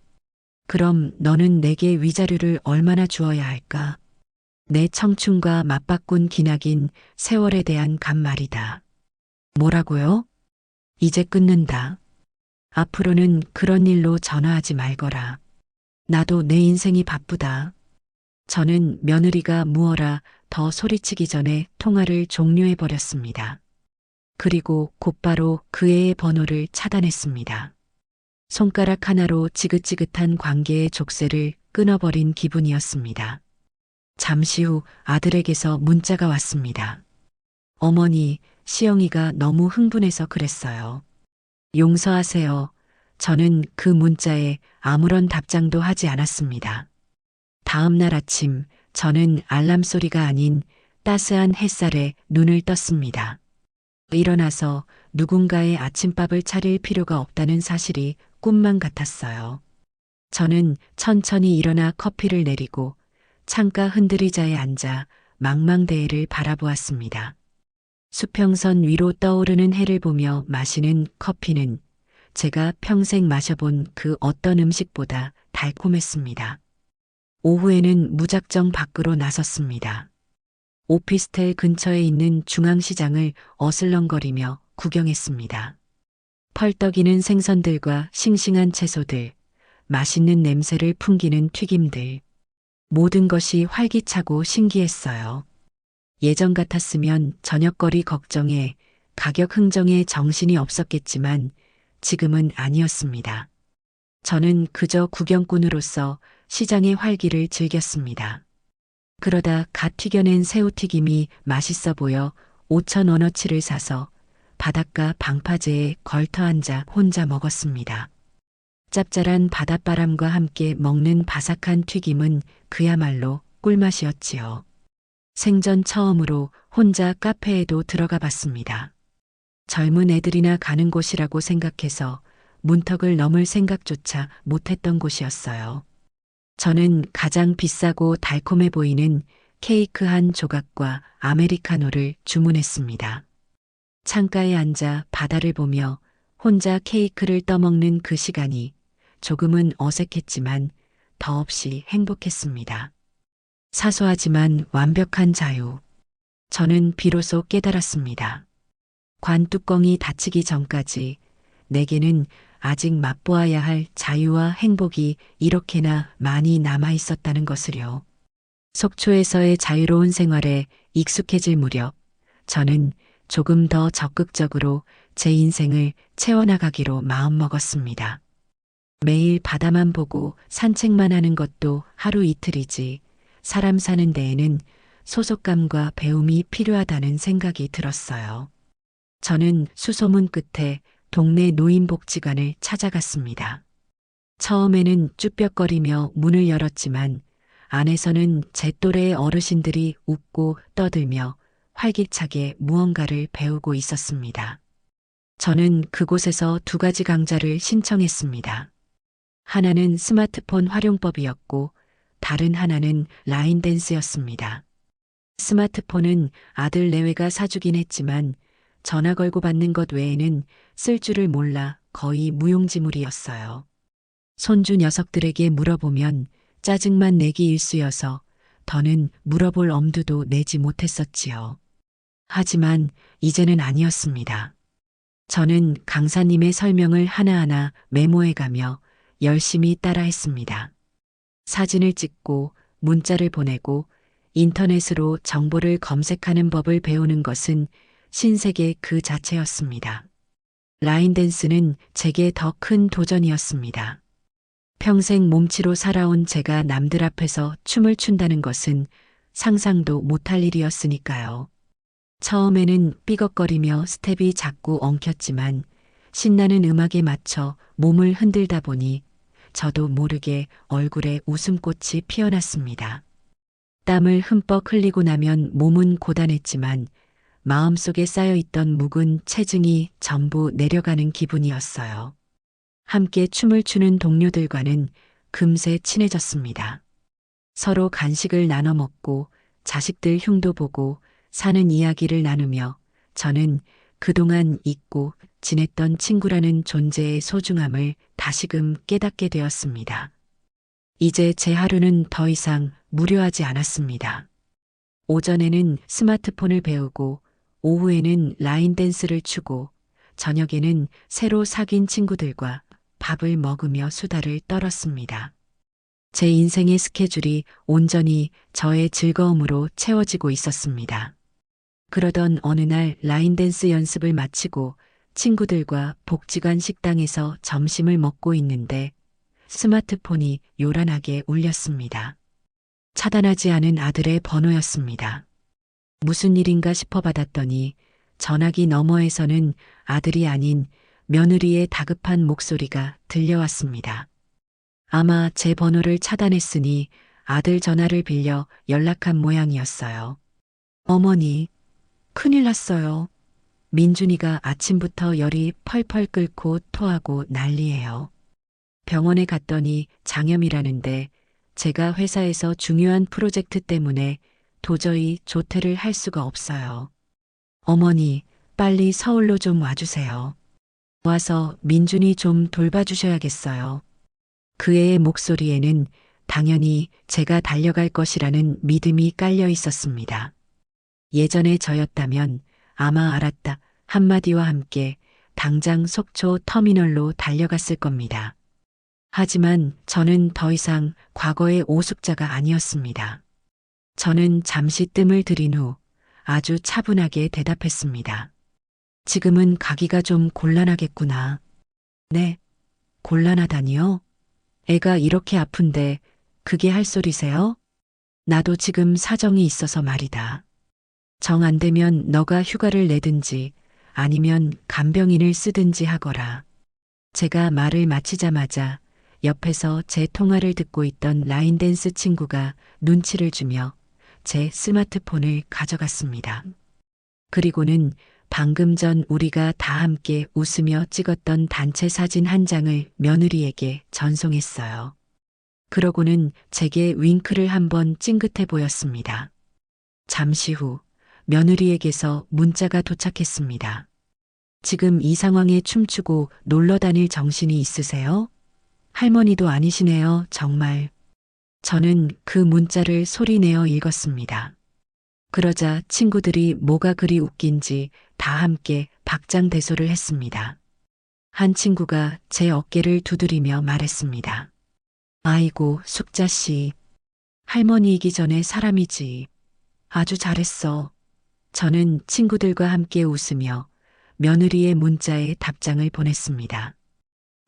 그럼 너는 내게 위자료를 얼마나 주어야 할까? 내 청춘과 맞바꾼 기나긴 세월에 대한 값 말이다. 뭐라고요? 이제 끊는다. 앞으로는 그런 일로 전화하지 말거라. 나도 내 인생이 바쁘다. 저는 며느리가 무어라 더 소리치기 전에 통화를 종료해버렸습니다. 그리고 곧바로 그 애의 번호를 차단했습니다. 손가락 하나로 지긋지긋한 관계의 족쇄를 끊어버린 기분이었습니다. 잠시 후 아들에게서 문자가 왔습니다. 어머니, 시영이가 너무 흥분해서 그랬어요. 용서하세요. 저는 그 문자에 아무런 답장도 하지 않았습니다. 다음 날 아침 저는 알람 소리가 아닌 따스한 햇살에 눈을 떴습니다. 일어나서 누군가의 아침밥을 차릴 필요가 없다는 사실이 꿈만 같았어요. 저는 천천히 일어나 커피를 내리고 창가 흔들의자에 앉아 망망대해를 바라보았습니다. 수평선 위로 떠오르는 해를 보며 마시는 커피는 제가 평생 마셔본 그 어떤 음식보다 달콤했습니다. 오후에는 무작정 밖으로 나섰습니다. 오피스텔 근처에 있는 중앙시장을 어슬렁거리며 구경했습니다. 펄떡이는 생선들과 싱싱한 채소들, 맛있는 냄새를 풍기는 튀김들, 모든 것이 활기차고 신기했어요. 예전 같았으면 저녁거리 걱정에 가격 흥정에 정신이 없었겠지만 지금은 아니었습니다. 저는 그저 구경꾼으로서 시장의 활기를 즐겼습니다. 그러다 갓 튀겨낸 새우튀김이 맛있어 보여 5,000원어치를 사서 바닷가 방파제에 걸터 앉아 혼자 먹었습니다. 짭짤한 바닷바람과 함께 먹는 바삭한 튀김은 그야말로 꿀맛이었지요. 생전 처음으로 혼자 카페에도 들어가 봤습니다. 젊은 애들이나 가는 곳이라고 생각해서 문턱을 넘을 생각조차 못했던 곳이었어요. 저는 가장 비싸고 달콤해 보이는 케이크 한 조각과 아메리카노를 주문했습니다. 창가에 앉아 바다를 보며 혼자 케이크를 떠먹는 그 시간이 조금은 어색했지만 더없이 행복했습니다. 사소하지만 완벽한 자유. 저는 비로소 깨달았습니다. 관 뚜껑이 닫히기 전까지 내게는 아직 맛보아야 할 자유와 행복이 이렇게나 많이 남아 있었다는 것을요. 속초에서의 자유로운 생활에 익숙해질 무렵 저는 조금 더 적극적으로 제 인생을 채워나가기로 마음먹었습니다. 매일 바다만 보고 산책만 하는 것도 하루 이틀이지 사람 사는 데에는 소속감과 배움이 필요하다는 생각이 들었어요. 저는 수소문 끝에 동네 노인복지관을 찾아갔습니다. 처음에는 쭈뼛거리며 문을 열었지만 안에서는 제 또래의 어르신들이 웃고 떠들며 활기차게 무언가를 배우고 있었습니다. 저는 그곳에서 두 가지 강좌를 신청했습니다. 하나는 스마트폰 활용법이었고 다른 하나는 라인 댄스였습니다. 스마트폰은 아들 내외가 사주긴 했지만 전화 걸고 받는 것 외에는 쓸 줄을 몰라 거의 무용지물이었어요. 손주 녀석들에게 물어보면 짜증만 내기 일쑤여서 더는 물어볼 엄두도 내지 못했었지요. 하지만 이제는 아니었습니다. 저는 강사님의 설명을 하나하나 메모해가며 열심히 따라했습니다. 사진을 찍고 문자를 보내고 인터넷으로 정보를 검색하는 법을 배우는 것은 신세계 그 자체였습니다. 라인 댄스는 제게 더 큰 도전이었습니다. 평생 몸치로 살아온 제가 남들 앞에서 춤을 춘다는 것은 상상도 못할 일이었으니까요. 처음에는 삐걱거리며 스텝이 자꾸 엉켰지만 신나는 음악에 맞춰 몸을 흔들다 보니 저도 모르게 얼굴에 웃음꽃이 피어났습니다. 땀을 흠뻑 흘리고 나면 몸은 고단했지만 마음속에 쌓여있던 묵은 체증이 전부 내려가는 기분이었어요. 함께 춤을 추는 동료들과는 금세 친해졌습니다. 서로 간식을 나눠 먹고 자식들 흉도 보고 사는 이야기를 나누며 저는 그동안 잊고 지냈던 친구라는 존재의 소중함을 다시금 깨닫게 되었습니다. 이제 제 하루는 더 이상 무료하지 않았습니다. 오전에는 스마트폰을 배우고 오후에는 라인 댄스를 추고 저녁에는 새로 사귄 친구들과 밥을 먹으며 수다를 떨었습니다. 제 인생의 스케줄이 온전히 저의 즐거움으로 채워지고 있었습니다. 그러던 어느 날 라인 댄스 연습을 마치고 친구들과 복지관 식당에서 점심을 먹고 있는데 스마트폰이 요란하게 울렸습니다. 차단하지 않은 아들의 번호였습니다. 무슨 일인가 싶어 받았더니 전화기 너머에서는 아들이 아닌 며느리의 다급한 목소리가 들려왔습니다. 아마 제 번호를 차단했으니 아들 전화를 빌려 연락한 모양이었어요. 어머니, 큰일 났어요. 민준이가 아침부터 열이 펄펄 끓고 토하고 난리예요. 병원에 갔더니 장염이라는데 제가 회사에서 중요한 프로젝트 때문에 도저히 조퇴를 할 수가 없어요. 어머니, 빨리 서울로 좀 와주세요. 와서 민준이 좀 돌봐주셔야겠어요. 그 애의 목소리에는 당연히 제가 달려갈 것이라는 믿음이 깔려 있었습니다. 예전에 저였다면 아마 알았다 한마디와 함께 당장 속초 터미널로 달려갔을 겁니다. 하지만 저는 더 이상 과거의 오숙자가 아니었습니다. 저는 잠시 뜸을 들인 후 아주 차분하게 대답했습니다. 지금은 가기가 좀 곤란하겠구나. 네, 곤란하다니요? 애가 이렇게 아픈데 그게 할 소리세요? 나도 지금 사정이 있어서 말이다. 정 안 되면 너가 휴가를 내든지 아니면 간병인을 쓰든지 하거라. 제가 말을 마치자마자 옆에서 제 통화를 듣고 있던 라인 댄스 친구가 눈치를 주며 제 스마트폰을 가져갔습니다. 그리고는 방금 전 우리가 다 함께 웃으며 찍었던 단체 사진 한 장을 며느리에게 전송했어요. 그러고는 제게 윙크를 한번 찡긋해 보였습니다. 잠시 후 며느리에게서 문자가 도착했습니다. 지금 이 상황에 춤추고 놀러 다닐 정신이 있으세요? 할머니도 아니시네요, 정말. 저는 그 문자를 소리내어 읽었습니다. 그러자 친구들이 뭐가 그리 웃긴지 다 함께 박장대소를 했습니다. 한 친구가 제 어깨를 두드리며 말했습니다. 아이고, 숙자씨. 할머니이기 전에 사람이지. 아주 잘했어. 저는 친구들과 함께 웃으며 며느리의 문자에 답장을 보냈습니다.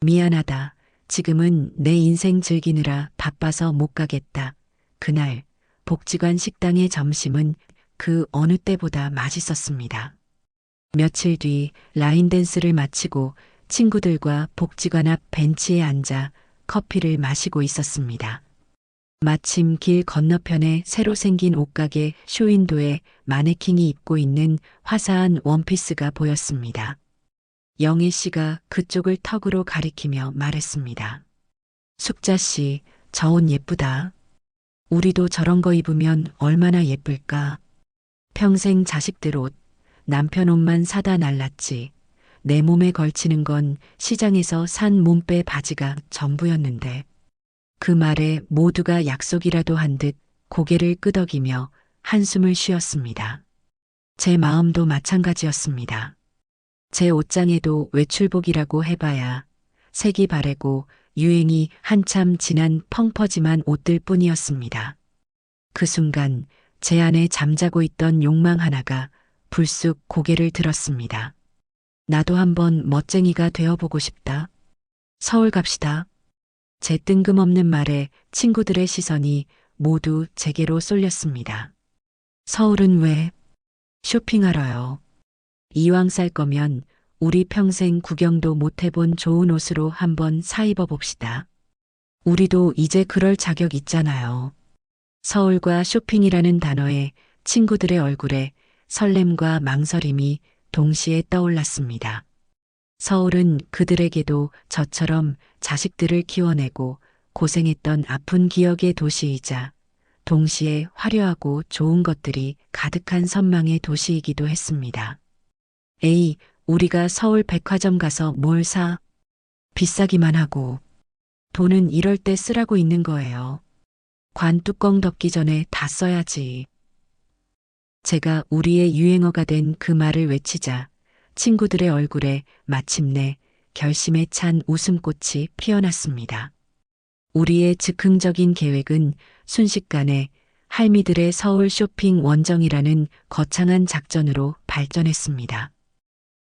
미안하다. 지금은 내 인생 즐기느라 바빠서 못 가겠다. 그날 복지관 식당의 점심은 그 어느 때보다 맛있었습니다. 며칠 뒤 라인 댄스를 마치고 친구들과 복지관 앞 벤치에 앉아 커피를 마시고 있었습니다. 마침 길 건너편에 새로 생긴 옷가게 쇼윈도에 마네킹이 입고 있는 화사한 원피스가 보였습니다. 영애 씨가 그쪽을 턱으로 가리키며 말했습니다. 숙자 씨, 저 옷 예쁘다. 우리도 저런 거 입으면 얼마나 예쁠까. 평생 자식들 옷, 남편 옷만 사다 날랐지. 내 몸에 걸치는 건 시장에서 산 몸빼 바지가 전부였는데. 그 말에 모두가 약속이라도 한 듯 고개를 끄덕이며 한숨을 쉬었습니다. 제 마음도 마찬가지였습니다. 제 옷장에도 외출복이라고 해봐야 색이 바래고 유행이 한참 지난 펑퍼짐한 옷들 뿐이었습니다. 그 순간 제 안에 잠자고 있던 욕망 하나가 불쑥 고개를 들었습니다. 나도 한번 멋쟁이가 되어보고 싶다. 서울 갑시다. 제 뜬금없는 말에 친구들의 시선이 모두 제게로 쏠렸습니다. 서울은 왜? 쇼핑하러요. 이왕 살 거면 우리 평생 구경도 못 해본 좋은 옷으로 한번 사 입어봅시다. 우리도 이제 그럴 자격 있잖아요. 서울과 쇼핑이라는 단어에 친구들의 얼굴에 설렘과 망설임이 동시에 떠올랐습니다. 서울은 그들에게도 저처럼 자식들을 키워내고 고생했던 아픈 기억의 도시이자 동시에 화려하고 좋은 것들이 가득한 선망의 도시이기도 했습니다. 에이, 우리가 서울 백화점 가서 뭘 사? 비싸기만 하고. 돈은 이럴 때 쓰라고 있는 거예요. 관 뚜껑 덮기 전에 다 써야지. 제가 우리의 유행어가 된 그 말을 외치자 친구들의 얼굴에 마침내 결심에 찬 웃음꽃이 피어났습니다. 우리의 즉흥적인 계획은 순식간에 할미들의 서울 쇼핑 원정이라는 거창한 작전으로 발전했습니다.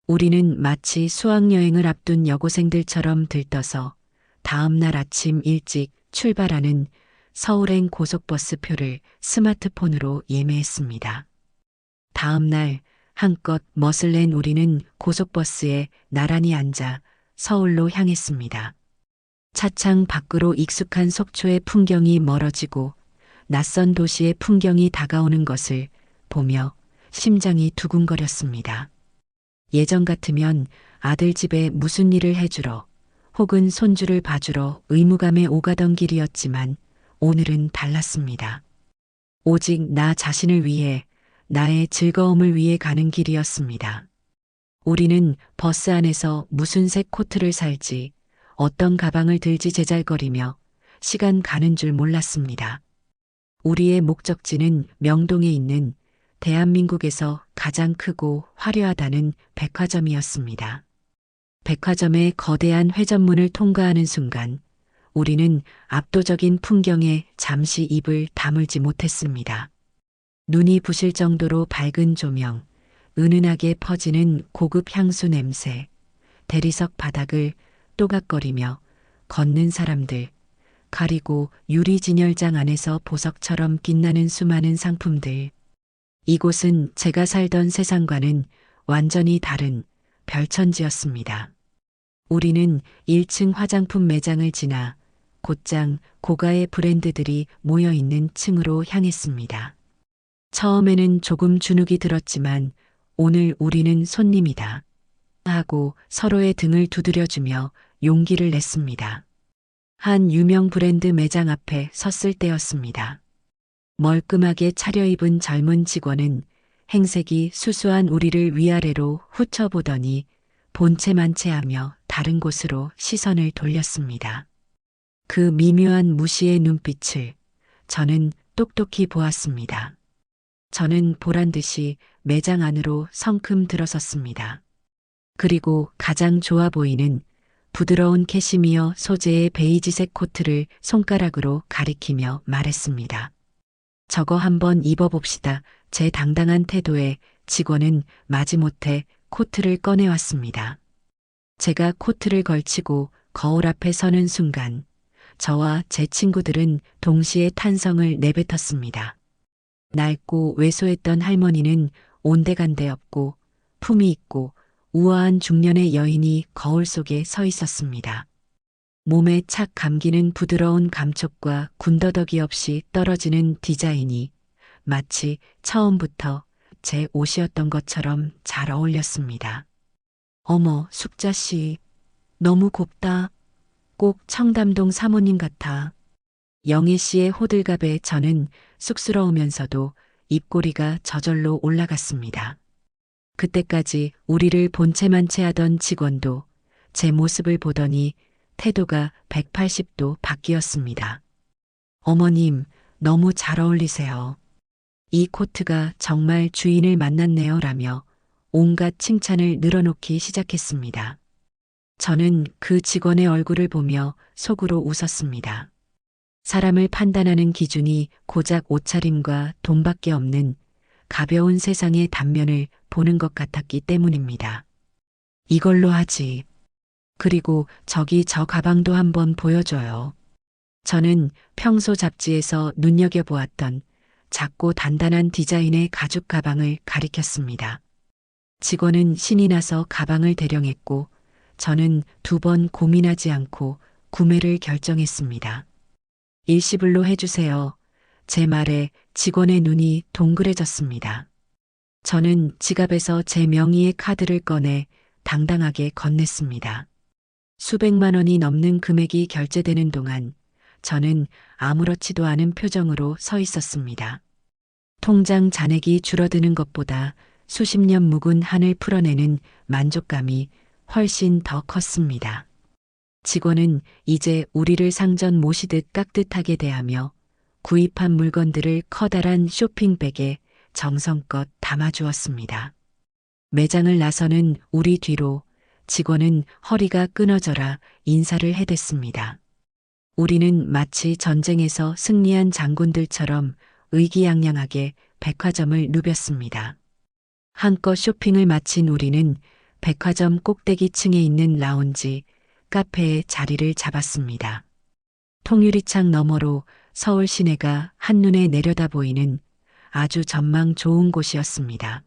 우리는 마치 수학여행을 앞둔 여고생들처럼 들떠서 다음 날 아침 일찍 출발하는 서울행 고속버스 표를 스마트폰으로 예매했습니다. 다음 날 한껏 멋을 낸 우리는 고속버스에 나란히 앉아 서울로 향했습니다. 차창 밖으로 익숙한 속초의 풍경이 멀어지고 낯선 도시의 풍경이 다가오는 것을 보며 심장이 두근거렸습니다. 예전 같으면 아들 집에 무슨 일을 해주러 혹은 손주를 봐주러 의무감에 오가던 길이었지만 오늘은 달랐습니다. 오직 나 자신을 위해 나의 즐거움을 위해 가는 길이었습니다. 우리는 버스 안에서 무슨 색 코트를 살지 어떤 가방을 들지 제잘거리며 시간 가는 줄 몰랐습니다. 우리의 목적지는 명동에 있는 대한민국에서 가장 크고 화려하다는 백화점이었습니다. 백화점의 거대한 회전문을 통과하는 순간 우리는 압도적인 풍경에 잠시 입을 다물지 못했습니다. 눈이 부실 정도로 밝은 조명, 은은하게 퍼지는 고급 향수 냄새, 대리석 바닥을 또각거리며 걷는 사람들, 가리고 유리 진열장 안에서 보석처럼 빛나는 수많은 상품들. 이곳은 제가 살던 세상과는 완전히 다른 별천지였습니다. 우리는 1층 화장품 매장을 지나 곧장 고가의 브랜드들이 모여있는 층으로 향했습니다. 처음에는 조금 주눅이 들었지만 오늘 우리는 손님이다 하고 서로의 등을 두드려주며 용기를 냈습니다. 한 유명 브랜드 매장 앞에 섰을 때였습니다. 멀끔하게 차려입은 젊은 직원은 행색이 수수한 우리를 위아래로 훑어보더니 본체만체하며 다른 곳으로 시선을 돌렸습니다. 그 미묘한 무시의 눈빛을 저는 똑똑히 보았습니다. 저는 보란 듯이 매장 안으로 성큼 들어섰습니다. 그리고 가장 좋아 보이는 부드러운 캐시미어 소재의 베이지색 코트를 손가락으로 가리키며 말했습니다. 저거 한번 입어봅시다. 제 당당한 태도에 직원은 마지못해 코트를 꺼내왔습니다. 제가 코트를 걸치고 거울 앞에 서는 순간 저와 제 친구들은 동시에 탄성을 내뱉었습니다. 낡고 왜소했던 할머니는 온데간데 없고 품이 있고 우아한 중년의 여인이 거울 속에 서 있었습니다. 몸에 착 감기는 부드러운 감촉과 군더더기 없이 떨어지는 디자인이 마치 처음부터 제 옷이었던 것처럼 잘 어울렸습니다. 어머, 숙자 씨, 너무 곱다. 꼭 청담동 사모님 같아. 영애 씨의 호들갑에 저는 쑥스러우면서도 입꼬리가 저절로 올라갔습니다. 그때까지 우리를 본체만 채하던 직원도 제 모습을 보더니 태도가 180도 바뀌었습니다. 어머님, 너무 잘 어울리세요. 이 코트가 정말 주인을 만났네요. 라며 온갖 칭찬을 늘어놓기 시작했습니다. 저는 그 직원의 얼굴을 보며 속으로 웃었습니다. 사람을 판단하는 기준이 고작 옷차림과 돈밖에 없는 가벼운 세상의 단면을 보는 것 같았기 때문입니다. 이걸로 하지. 그리고 저기 저 가방도 한번 보여줘요. 저는 평소 잡지에서 눈여겨보았던 작고 단단한 디자인의 가죽 가방을 가리켰습니다. 직원은 신이 나서 가방을 대령했고 저는 2번 고민하지 않고 구매를 결정했습니다. 일시불로 해주세요. 제 말에 직원의 눈이 동그래졌습니다. 저는 지갑에서 제 명의의 카드를 꺼내 당당하게 건넸습니다. 수백만 원이 넘는 금액이 결제되는 동안 저는 아무렇지도 않은 표정으로 서 있었습니다. 통장 잔액이 줄어드는 것보다 수십 년 묵은 한을 풀어내는 만족감이 훨씬 더 컸습니다. 직원은 이제 우리를 상전 모시듯 깍듯하게 대하며 구입한 물건들을 커다란 쇼핑백에 정성껏 담아주었습니다. 매장을 나서는 우리 뒤로 직원은 허리가 끊어져라 인사를 해댔습니다. 우리는 마치 전쟁에서 승리한 장군들처럼 의기양양하게 백화점을 누볐습니다. 한껏 쇼핑을 마친 우리는 백화점 꼭대기층에 있는 라운지, 카페에 자리를 잡았습니다. 통유리창 너머로 서울 시내가 한눈에 내려다 보이는 아주 전망 좋은 곳이었습니다.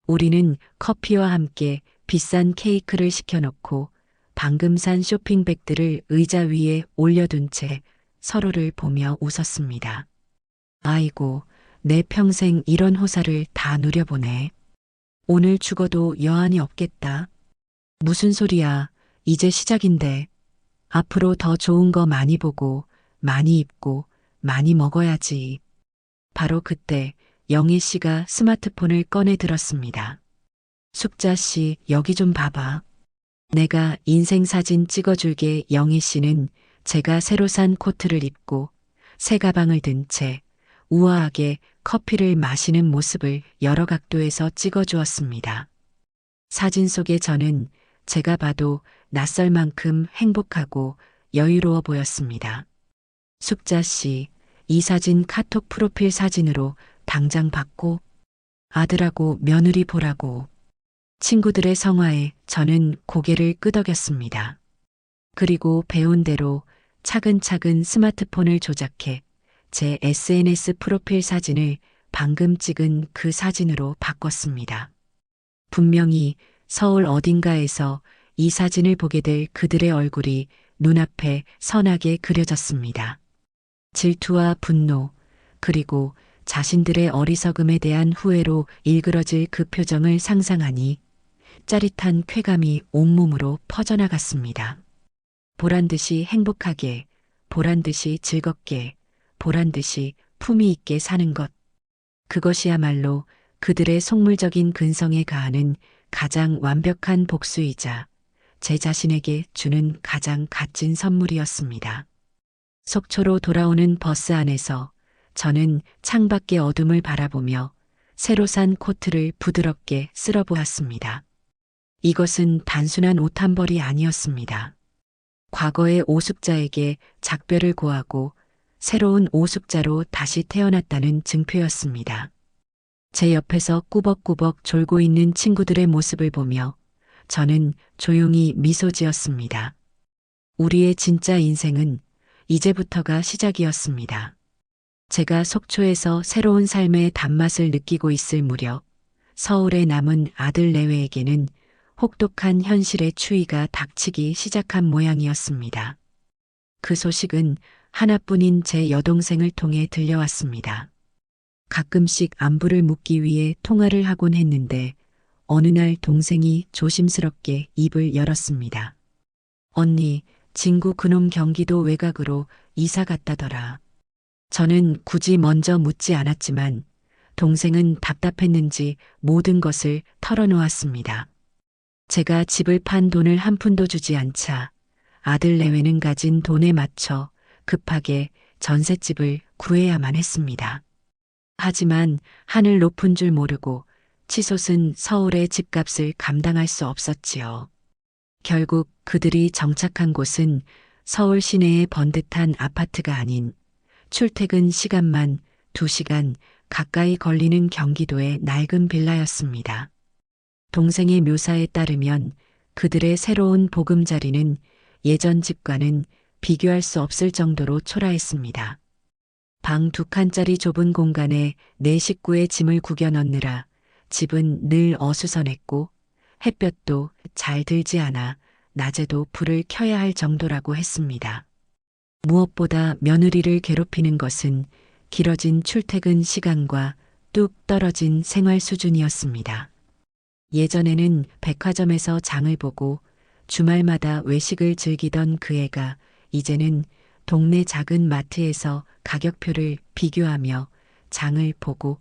우리는 커피와 함께 비싼 케이크를 시켜놓고 방금 산 쇼핑백들을 의자 위에 올려둔 채 서로를 보며 웃었습니다. 아이고, 내 평생 이런 호사를 다 누려보네. 오늘 죽어도 여한이 없겠다. 무슨 소리야. 이제 시작인데. 앞으로 더 좋은 거 많이 보고, 많이 입고, 많이 먹어야지. 바로 그때 영희 씨가 스마트폰을 꺼내 들었습니다. 숙자 씨, 여기 좀 봐봐. 내가 인생 사진 찍어줄게. 영희 씨는 제가 새로 산 코트를 입고 새 가방을 든 채 우아하게 커피를 마시는 모습을 여러 각도에서 찍어주었습니다. 사진 속의 저는 제가 봐도 낯설 만큼 행복하고 여유로워 보였습니다. 숙자 씨, 이 사진 카톡 프로필 사진으로 당장 받고 아들하고 며느리 보라고. 친구들의 성화에 저는 고개를 끄덕였습니다. 그리고 배운 대로 차근차근 스마트폰을 조작해 제 SNS 프로필 사진을 방금 찍은 그 사진으로 바꿨습니다. 분명히 서울 어딘가에서 이 사진을 보게 될 그들의 얼굴이 눈앞에 선하게 그려졌습니다. 질투와 분노, 그리고 자신들의 어리석음에 대한 후회로 일그러질 그 표정을 상상하니 짜릿한 쾌감이 온몸으로 퍼져나갔습니다. 보란듯이 행복하게, 보란듯이 즐겁게, 보란듯이 품위 있게 사는 것. 그것이야말로 그들의 속물적인 근성에 가하는 가장 완벽한 복수이자 제 자신에게 주는 가장 값진 선물이었습니다. 속초로 돌아오는 버스 안에서 저는 창밖의 어둠을 바라보며 새로 산 코트를 부드럽게 쓸어보았습니다. 이것은 단순한 옷 한 벌이 아니었습니다. 과거의 오숙자에게 작별을 고하고 새로운 오숙자로 다시 태어났다는 증표였습니다. 제 옆에서 꾸벅꾸벅 졸고 있는 친구들의 모습을 보며 저는 조용히 미소 지었습니다. 우리의 진짜 인생은 이제부터가 시작이었습니다. 제가 속초에서 새로운 삶의 단맛을 느끼고 있을 무렵 서울에 남은 아들 내외에게는 혹독한 현실의 추위가 닥치기 시작한 모양이었습니다. 그 소식은 하나뿐인 제 여동생을 통해 들려왔습니다. 가끔씩 안부를 묻기 위해 통화를 하곤 했는데 어느 날 동생이 조심스럽게 입을 열었습니다. 언니, 진구 그놈 경기도 외곽으로 이사 갔다더라. 저는 굳이 먼저 묻지 않았지만 동생은 답답했는지 모든 것을 털어놓았습니다. 제가 집을 판 돈을 한 푼도 주지 않자 아들 내외는 가진 돈에 맞춰 급하게 전셋집을 구해야만 했습니다. 하지만 하늘 높은 줄 모르고 치솟은 서울의 집값을 감당할 수 없었지요. 결국 그들이 정착한 곳은 서울 시내의 번듯한 아파트가 아닌 출퇴근 시간만 2시간 가까이 걸리는 경기도의 낡은 빌라였습니다. 동생의 묘사에 따르면 그들의 새로운 보금자리는 예전 집과는 비교할 수 없을 정도로 초라했습니다. 방 2칸짜리 좁은 공간에 4식구의 짐을 구겨 넣느라 집은 늘 어수선했고 햇볕도 잘 들지 않아 낮에도 불을 켜야 할 정도라고 했습니다. 무엇보다 며느리를 괴롭히는 것은 길어진 출퇴근 시간과 뚝 떨어진 생활 수준이었습니다. 예전에는 백화점에서 장을 보고 주말마다 외식을 즐기던 그 애가 이제는 동네 작은 마트에서 가격표를 비교하며 장을 보고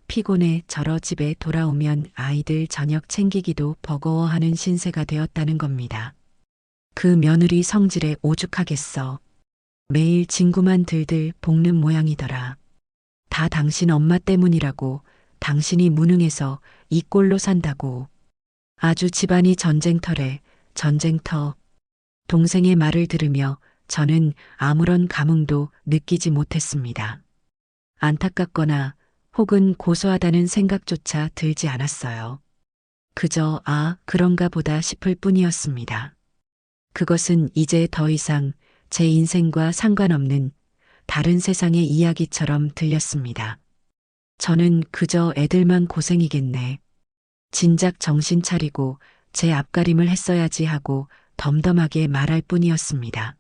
피곤해 저러 집에 돌아오면 아이들 저녁 챙기기도 버거워하는 신세가 되었다는 겁니다. 그 며느리 성질에 오죽하겠어. 매일 진구만 들들 볶는 모양이더라. 다 당신 엄마 때문이라고, 당신이 무능해서 이 꼴로 산다고. 아주 집안이 전쟁터래, 전쟁터. 동생의 말을 들으며 저는 아무런 감흥도 느끼지 못했습니다. 안타깝거나 혹은 고소하다는 생각조차 들지 않았어요. 그저 그런가 보다 싶을 뿐이었습니다. 그것은 이제 더 이상 제 인생과 상관없는 다른 세상의 이야기처럼 들렸습니다. 저는 그저 애들만 고생이겠네. 진작 정신 차리고 제 앞가림을 했어야지 하고 덤덤하게 말할 뿐이었습니다.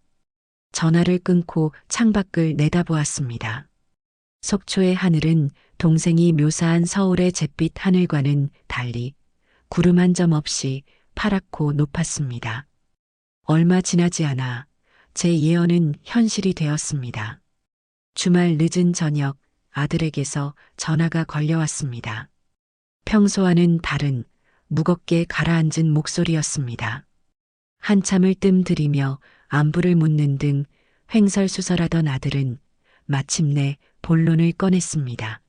전화를 끊고 창밖을 내다보았습니다. 속초의 하늘은 동생이 묘사한 서울의 잿빛 하늘과는 달리 구름 한 점 없이 파랗고 높았습니다. 얼마 지나지 않아 제 예언은 현실이 되었습니다. 주말 늦은 저녁 아들에게서 전화가 걸려왔습니다. 평소와는 다른 무겁게 가라앉은 목소리였습니다. 한참을 뜸들이며 안부를 묻는 등 횡설수설하던 아들은 마침내 본론을 꺼냈습니다.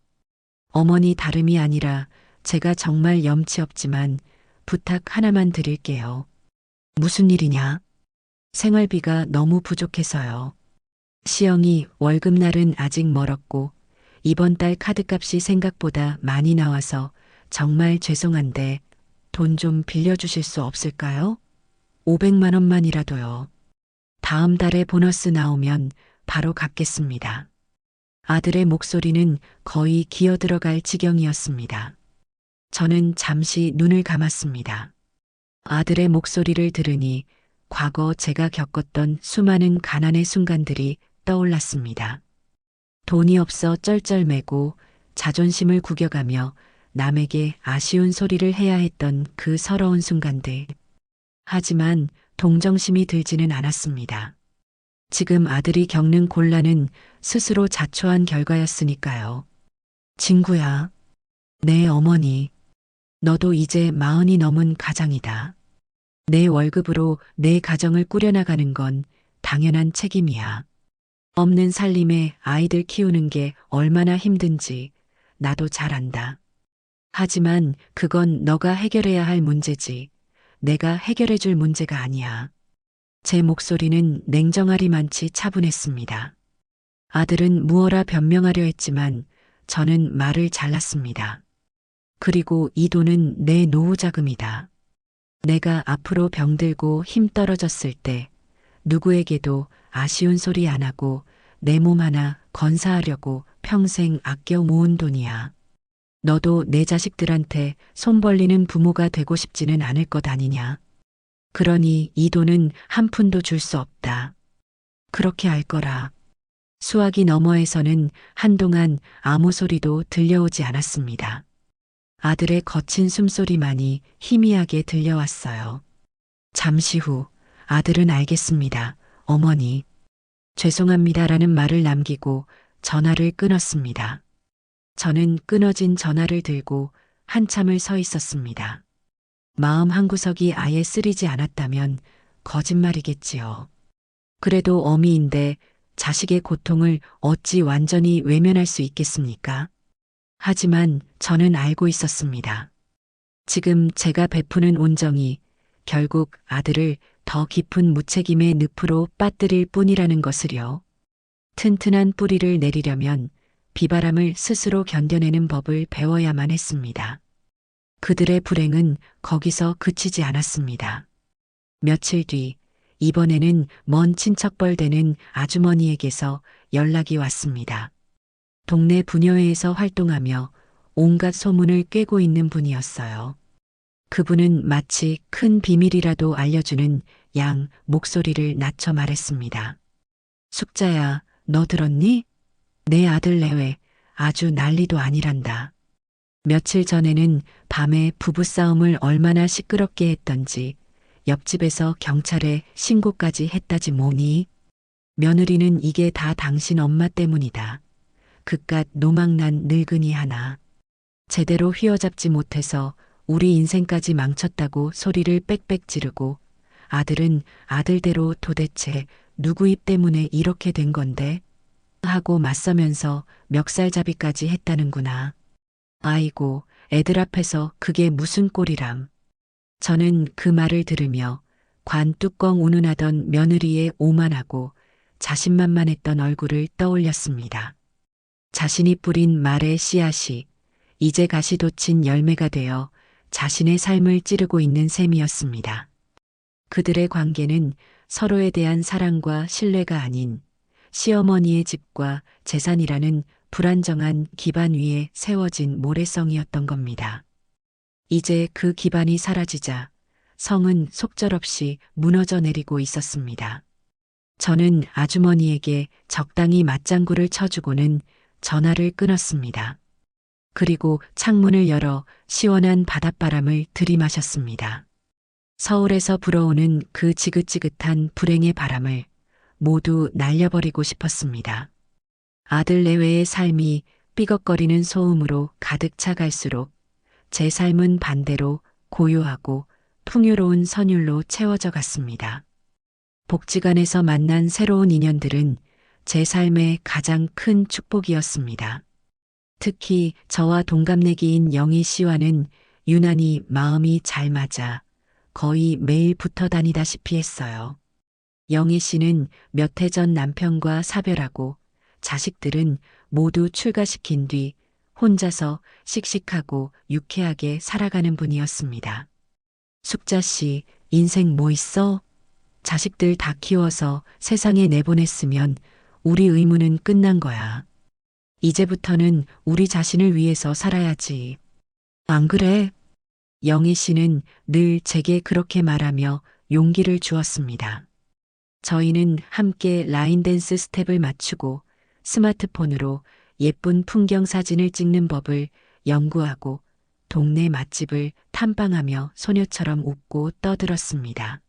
어머니 다름이 아니라 제가 정말 염치 없지만 부탁 하나만 드릴게요. 무슨 일이냐? 생활비가 너무 부족해서요. 시영이 월급날은 아직 멀었고 이번 달 카드값이 생각보다 많이 나와서 정말 죄송한데 돈 좀 빌려주실 수 없을까요? 500만 원만이라도요. 다음 달에 보너스 나오면 바로 갚겠습니다. 아들의 목소리는 거의 기어들어갈 지경이었습니다. 저는 잠시 눈을 감았습니다. 아들의 목소리를 들으니 과거 제가 겪었던 수많은 가난의 순간들이 떠올랐습니다. 돈이 없어 쩔쩔매고 자존심을 구겨가며 남에게 아쉬운 소리를 해야 했던 그 서러운 순간들. 하지만 동정심이 들지는 않았습니다. 지금 아들이 겪는 곤란은 스스로 자초한 결과였으니까요. 진구야, 내 어머니, 너도 이제 40이 넘은 가장이다. 내 월급으로 내 가정을 꾸려나가는 건 당연한 책임이야. 없는 살림에 아이들 키우는 게 얼마나 힘든지 나도 잘 안다. 하지만 그건 너가 해결해야 할 문제지. 내가 해결해 줄 문제가 아니야. 제 목소리는 냉정하리만치 차분했습니다. 아들은 무어라 변명하려 했지만 저는 말을 잘랐습니다. 그리고 이 돈은 내 노후 자금이다. 내가 앞으로 병들고 힘 떨어졌을 때 누구에게도 아쉬운 소리 안 하고 내 몸 하나 건사하려고 평생 아껴 모은 돈이야. 너도 내 자식들한테 손 벌리는 부모가 되고 싶지는 않을 것 아니냐. 그러니 이 돈은 한 푼도 줄 수 없다. 그렇게 알 거라. 수화기 너머에서는 한동안 아무 소리도 들려오지 않았습니다. 아들의 거친 숨소리만이 희미하게 들려왔어요. 잠시 후 아들은 알겠습니다. 어머니. 죄송합니다라는 말을 남기고 전화를 끊었습니다. 저는 끊어진 전화를 들고 한참을 서 있었습니다. 마음 한구석이 아예 쓰리지 않았다면 거짓말이겠지요. 그래도 어미인데 자식의 고통을 어찌 완전히 외면할 수 있겠습니까? 하지만 저는 알고 있었습니다. 지금 제가 베푸는 온정이 결국 아들을 더 깊은 무책임의 늪으로 빠뜨릴 뿐이라는 것을요. 튼튼한 뿌리를 내리려면 비바람을 스스로 견뎌내는 법을 배워야만 했습니다. 그들의 불행은 거기서 그치지 않았습니다. 며칠 뒤, 이번에는 먼 친척뻘 되는 아주머니에게서 연락이 왔습니다. 동네 부녀회에서 활동하며 온갖 소문을 꿰고 있는 분이었어요. 그분은 마치 큰 비밀이라도 알려주는 양 목소리를 낮춰 말했습니다. 숙자야, 너 들었니? 내 아들 내외 아주 난리도 아니란다. 며칠 전에는 밤에 부부싸움을 얼마나 시끄럽게 했던지 옆집에서 경찰에 신고까지 했다지 뭐니? 며느리는 이게 다 당신 엄마 때문이다. 그깟 노망난 늙은이 하나. 제대로 휘어잡지 못해서 우리 인생까지 망쳤다고 소리를 빽빽 지르고 아들은 아들대로 도대체 누구 입 때문에 이렇게 된 건데? 하고 맞서면서 멱살잡이까지 했다는구나. 아이고, 애들 앞에서 그게 무슨 꼴이람. 저는 그 말을 들으며 관 뚜껑 운운하던 며느리의 오만하고 자신만만했던 얼굴을 떠올렸습니다. 자신이 뿌린 말의 씨앗이 이제 가시돋친 열매가 되어 자신의 삶을 찌르고 있는 셈이었습니다. 그들의 관계는 서로에 대한 사랑과 신뢰가 아닌 시어머니의 집과 재산이라는 불안정한 기반 위에 세워진 모래성이었던 겁니다. 이제 그 기반이 사라지자 성은 속절없이 무너져 내리고 있었습니다. 저는 아주머니에게 적당히 맞장구를 쳐주고는 전화를 끊었습니다. 그리고 창문을 열어 시원한 바닷바람을 들이마셨습니다. 서울에서 불어오는 그 지긋지긋한 불행의 바람을 모두 날려버리고 싶었습니다. 아들 내외의 삶이 삐걱거리는 소음으로 가득 차갈수록 제 삶은 반대로 고요하고 풍요로운 선율로 채워져 갔습니다. 복지관에서 만난 새로운 인연들은 제 삶의 가장 큰 축복이었습니다. 특히 저와 동갑내기인 영희 씨와는 유난히 마음이 잘 맞아 거의 매일 붙어 다니다시피 했어요. 영희 씨는 몇 해 전 남편과 사별하고 자식들은 모두 출가시킨 뒤 혼자서 씩씩하고 유쾌하게 살아가는 분이었습니다. 숙자 씨, 인생 뭐 있어? 자식들 다 키워서 세상에 내보냈으면 우리 의무는 끝난 거야. 이제부터는 우리 자신을 위해서 살아야지. 안 그래? 영희 씨는 늘 제게 그렇게 말하며 용기를 주었습니다. 저희는 함께 라인 댄스 스텝을 맞추고 스마트폰으로 예쁜 풍경 사진을 찍는 법을 연구하고 동네 맛집을 탐방하며 소녀처럼 웃고 떠들었습니다.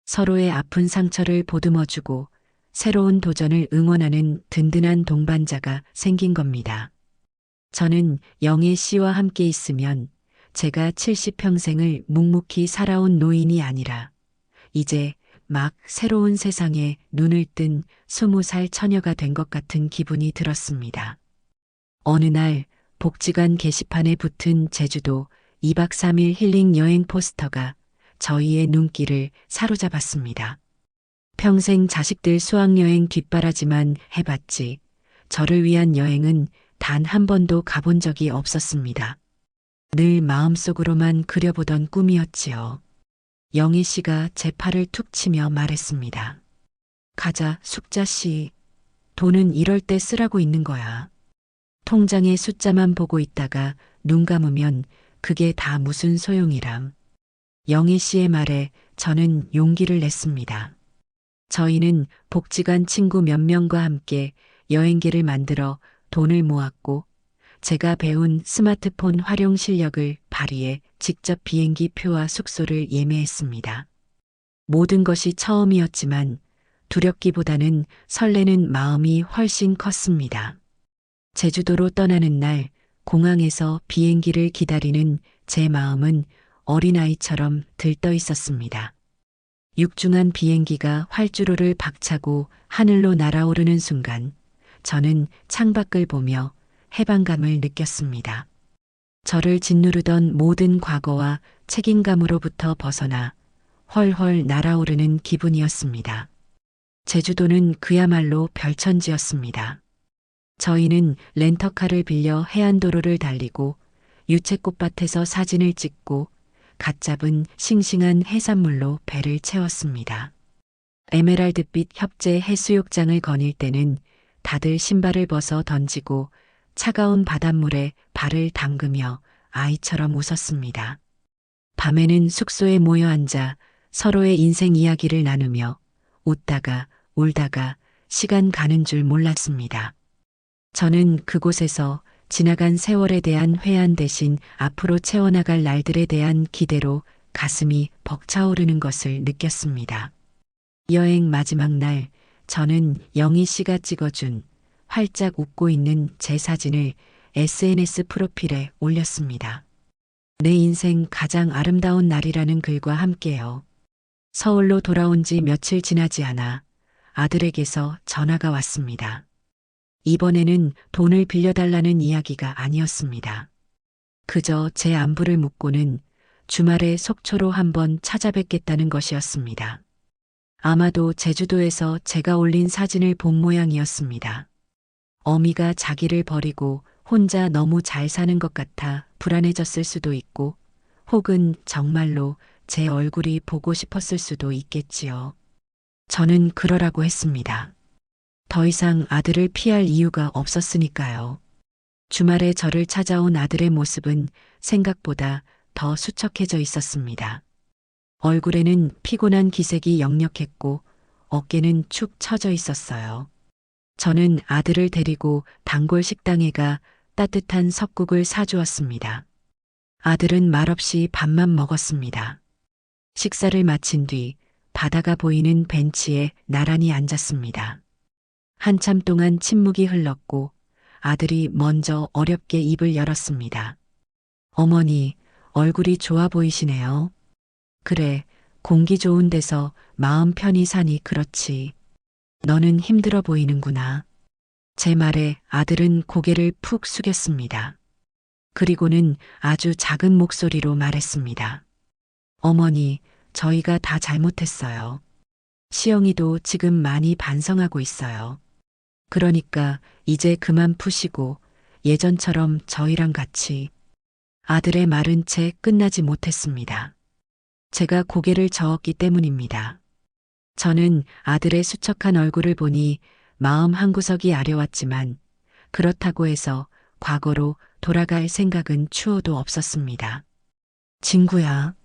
서로의 아픈 상처를 보듬어주고 새로운 도전을 응원하는 든든한 동반자가 생긴 겁니다. 저는 영애 씨와 함께 있으면 제가 70평생을 묵묵히 살아온 노인이 아니라 이제 막 새로운 세상에 눈을 뜬 20살 처녀가 된 것 같은 기분이 들었습니다. 어느 날 복지관 게시판에 붙은 제주도 2박 3일 힐링 여행 포스터가 저희의 눈길을 사로잡았습니다. 평생 자식들 수학여행 뒷바라지만 해봤지 저를 위한 여행은 단 한 번도 가본 적이 없었습니다. 늘 마음속으로만 그려보던 꿈이었지요. 영희 씨가 제 팔을 툭 치며 말했습니다. 가자, 숙자 씨. 돈은 이럴 때 쓰라고 있는 거야. 통장의 숫자만 보고 있다가 눈 감으면 그게 다 무슨 소용이람. 영희 씨의 말에 저는 용기를 냈습니다. 저희는 복지관 친구 몇 명과 함께 여행기를 만들어 돈을 모았고 제가 배운 스마트폰 활용 실력을 발휘해 직접 비행기 표와 숙소를 예매했습니다. 모든 것이 처음이었지만 두렵기보다는 설레는 마음이 훨씬 컸습니다. 제주도로 떠나는 날 공항에서 비행기를 기다리는 제 마음은 어린아이처럼 들떠 있었습니다. 육중한 비행기가 활주로를 박차고 하늘로 날아오르는 순간 저는 창밖을 보며 해방감을 느꼈습니다. 저를 짓누르던 모든 과거와 책임감으로부터 벗어나 훨훨 날아오르는 기분이었습니다. 제주도는 그야말로 별천지였습니다. 저희는 렌터카를 빌려 해안도로를 달리고 유채꽃밭에서 사진을 찍고 갓 잡은 싱싱한 해산물로 배를 채웠습니다. 에메랄드빛 협재 해수욕장을 거닐 때는 다들 신발을 벗어 던지고 차가운 바닷물에 발을 담그며 아이처럼 웃었습니다. 밤에는 숙소에 모여 앉아 서로의 인생 이야기를 나누며 웃다가 울다가 시간 가는 줄 몰랐습니다. 저는 그곳에서 지나간 세월에 대한 회한 대신 앞으로 채워나갈 날들에 대한 기대로 가슴이 벅차오르는 것을 느꼈습니다. 여행 마지막 날 저는 영희 씨가 찍어준 활짝 웃고 있는 제 사진을 SNS 프로필에 올렸습니다. 내 인생 가장 아름다운 날이라는 글과 함께요. 서울로 돌아온 지 며칠 지나지 않아 아들에게서 전화가 왔습니다. 이번에는 돈을 빌려달라는 이야기가 아니었습니다. 그저 제 안부를 묻고는 주말에 속초로 한번 찾아뵙겠다는 것이었습니다. 아마도 제주도에서 제가 올린 사진을 본 모양이었습니다. 어미가 자기를 버리고 혼자 너무 잘 사는 것 같아 불안해졌을 수도 있고 혹은 정말로 제 얼굴이 보고 싶었을 수도 있겠지요. 저는 그러라고 했습니다. 더 이상 아들을 피할 이유가 없었으니까요. 주말에 저를 찾아온 아들의 모습은 생각보다 더 수척해져 있었습니다. 얼굴에는 피곤한 기색이 역력했고 어깨는 축 처져 있었어요. 저는 아들을 데리고 단골 식당에 가 따뜻한 석국을 사주었습니다. 아들은 말없이 밥만 먹었습니다. 식사를 마친 뒤 바다가 보이는 벤치에 나란히 앉았습니다. 한참 동안 침묵이 흘렀고 아들이 먼저 어렵게 입을 열었습니다. 어머니, 얼굴이 좋아 보이시네요. 그래, 공기 좋은 데서 마음 편히 사니 그렇지. 너는 힘들어 보이는구나. 제 말에 아들은 고개를 푹 숙였습니다. 그리고는 아주 작은 목소리로 말했습니다. 어머니, 저희가 다 잘못했어요. 시영이도 지금 많이 반성하고 있어요. 그러니까 이제 그만 푸시고 예전처럼 저희랑 같이. 아들의 말은 채 끝나지 못했습니다. 제가 고개를 저었기 때문입니다. 저는 아들의 수척한 얼굴을 보니 마음 한구석이 아려왔지만 그렇다고 해서 과거로 돌아갈 생각은 추호도 없었습니다. 친구야,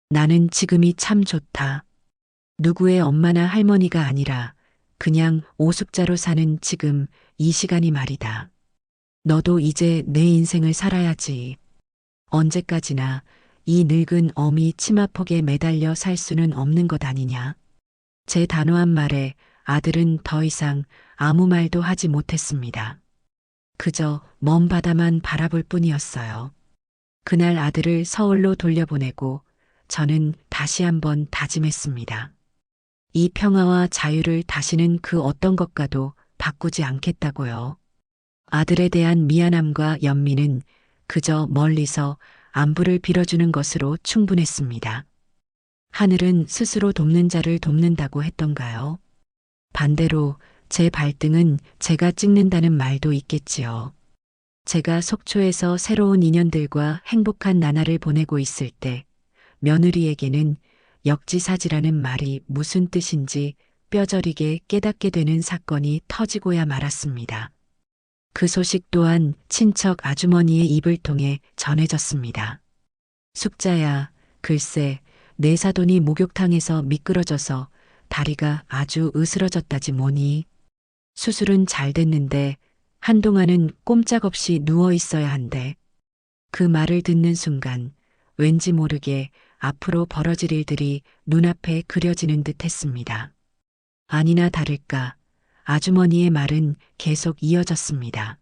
나는 지금이 참 좋다. 누구의 엄마나 할머니가 아니라 그냥 오숙자로 사는 지금 이 시간이 말이다. 너도 이제 내 인생을 살아야지. 언제까지나 이 늙은 어미 치마폭에 매달려 살 수는 없는 것 아니냐. 제 단호한 말에 아들은 더 이상 아무 말도 하지 못했습니다. 그저 먼 바다만 바라볼 뿐이었어요. 그날 아들을 서울로 돌려보내고 저는 다시 한번 다짐했습니다. 이 평화와 자유를 다시는 그 어떤 것과도 바꾸지 않겠다고요. 아들에 대한 미안함과 연민은 그저 멀리서 안부를 빌어주는 것으로 충분했습니다. 하늘은 스스로 돕는 자를 돕는다고 했던가요? 반대로 제 발등은 제가 찍는다는 말도 있겠지요. 제가 속초에서 새로운 인연들과 행복한 나날을 보내고 있을 때 며느리에게는 역지사지라는 말이 무슨 뜻인지 뼈저리게 깨닫게 되는 사건이 터지고야 말았습니다. 그 소식 또한 친척 아주머니의 입을 통해 전해졌습니다. 숙자야, 글쎄, 내 사돈이 목욕탕에서 미끄러져서 다리가 아주 으스러졌다지 뭐니. 수술은 잘 됐는데 한동안은 꼼짝없이 누워 있어야 한대. 그 말을 듣는 순간 왠지 모르게 앞으로 벌어질 일들이 눈앞에 그려지는 듯 했습니다. 아니나 다를까 아주머니의 말은 계속 이어졌습니다.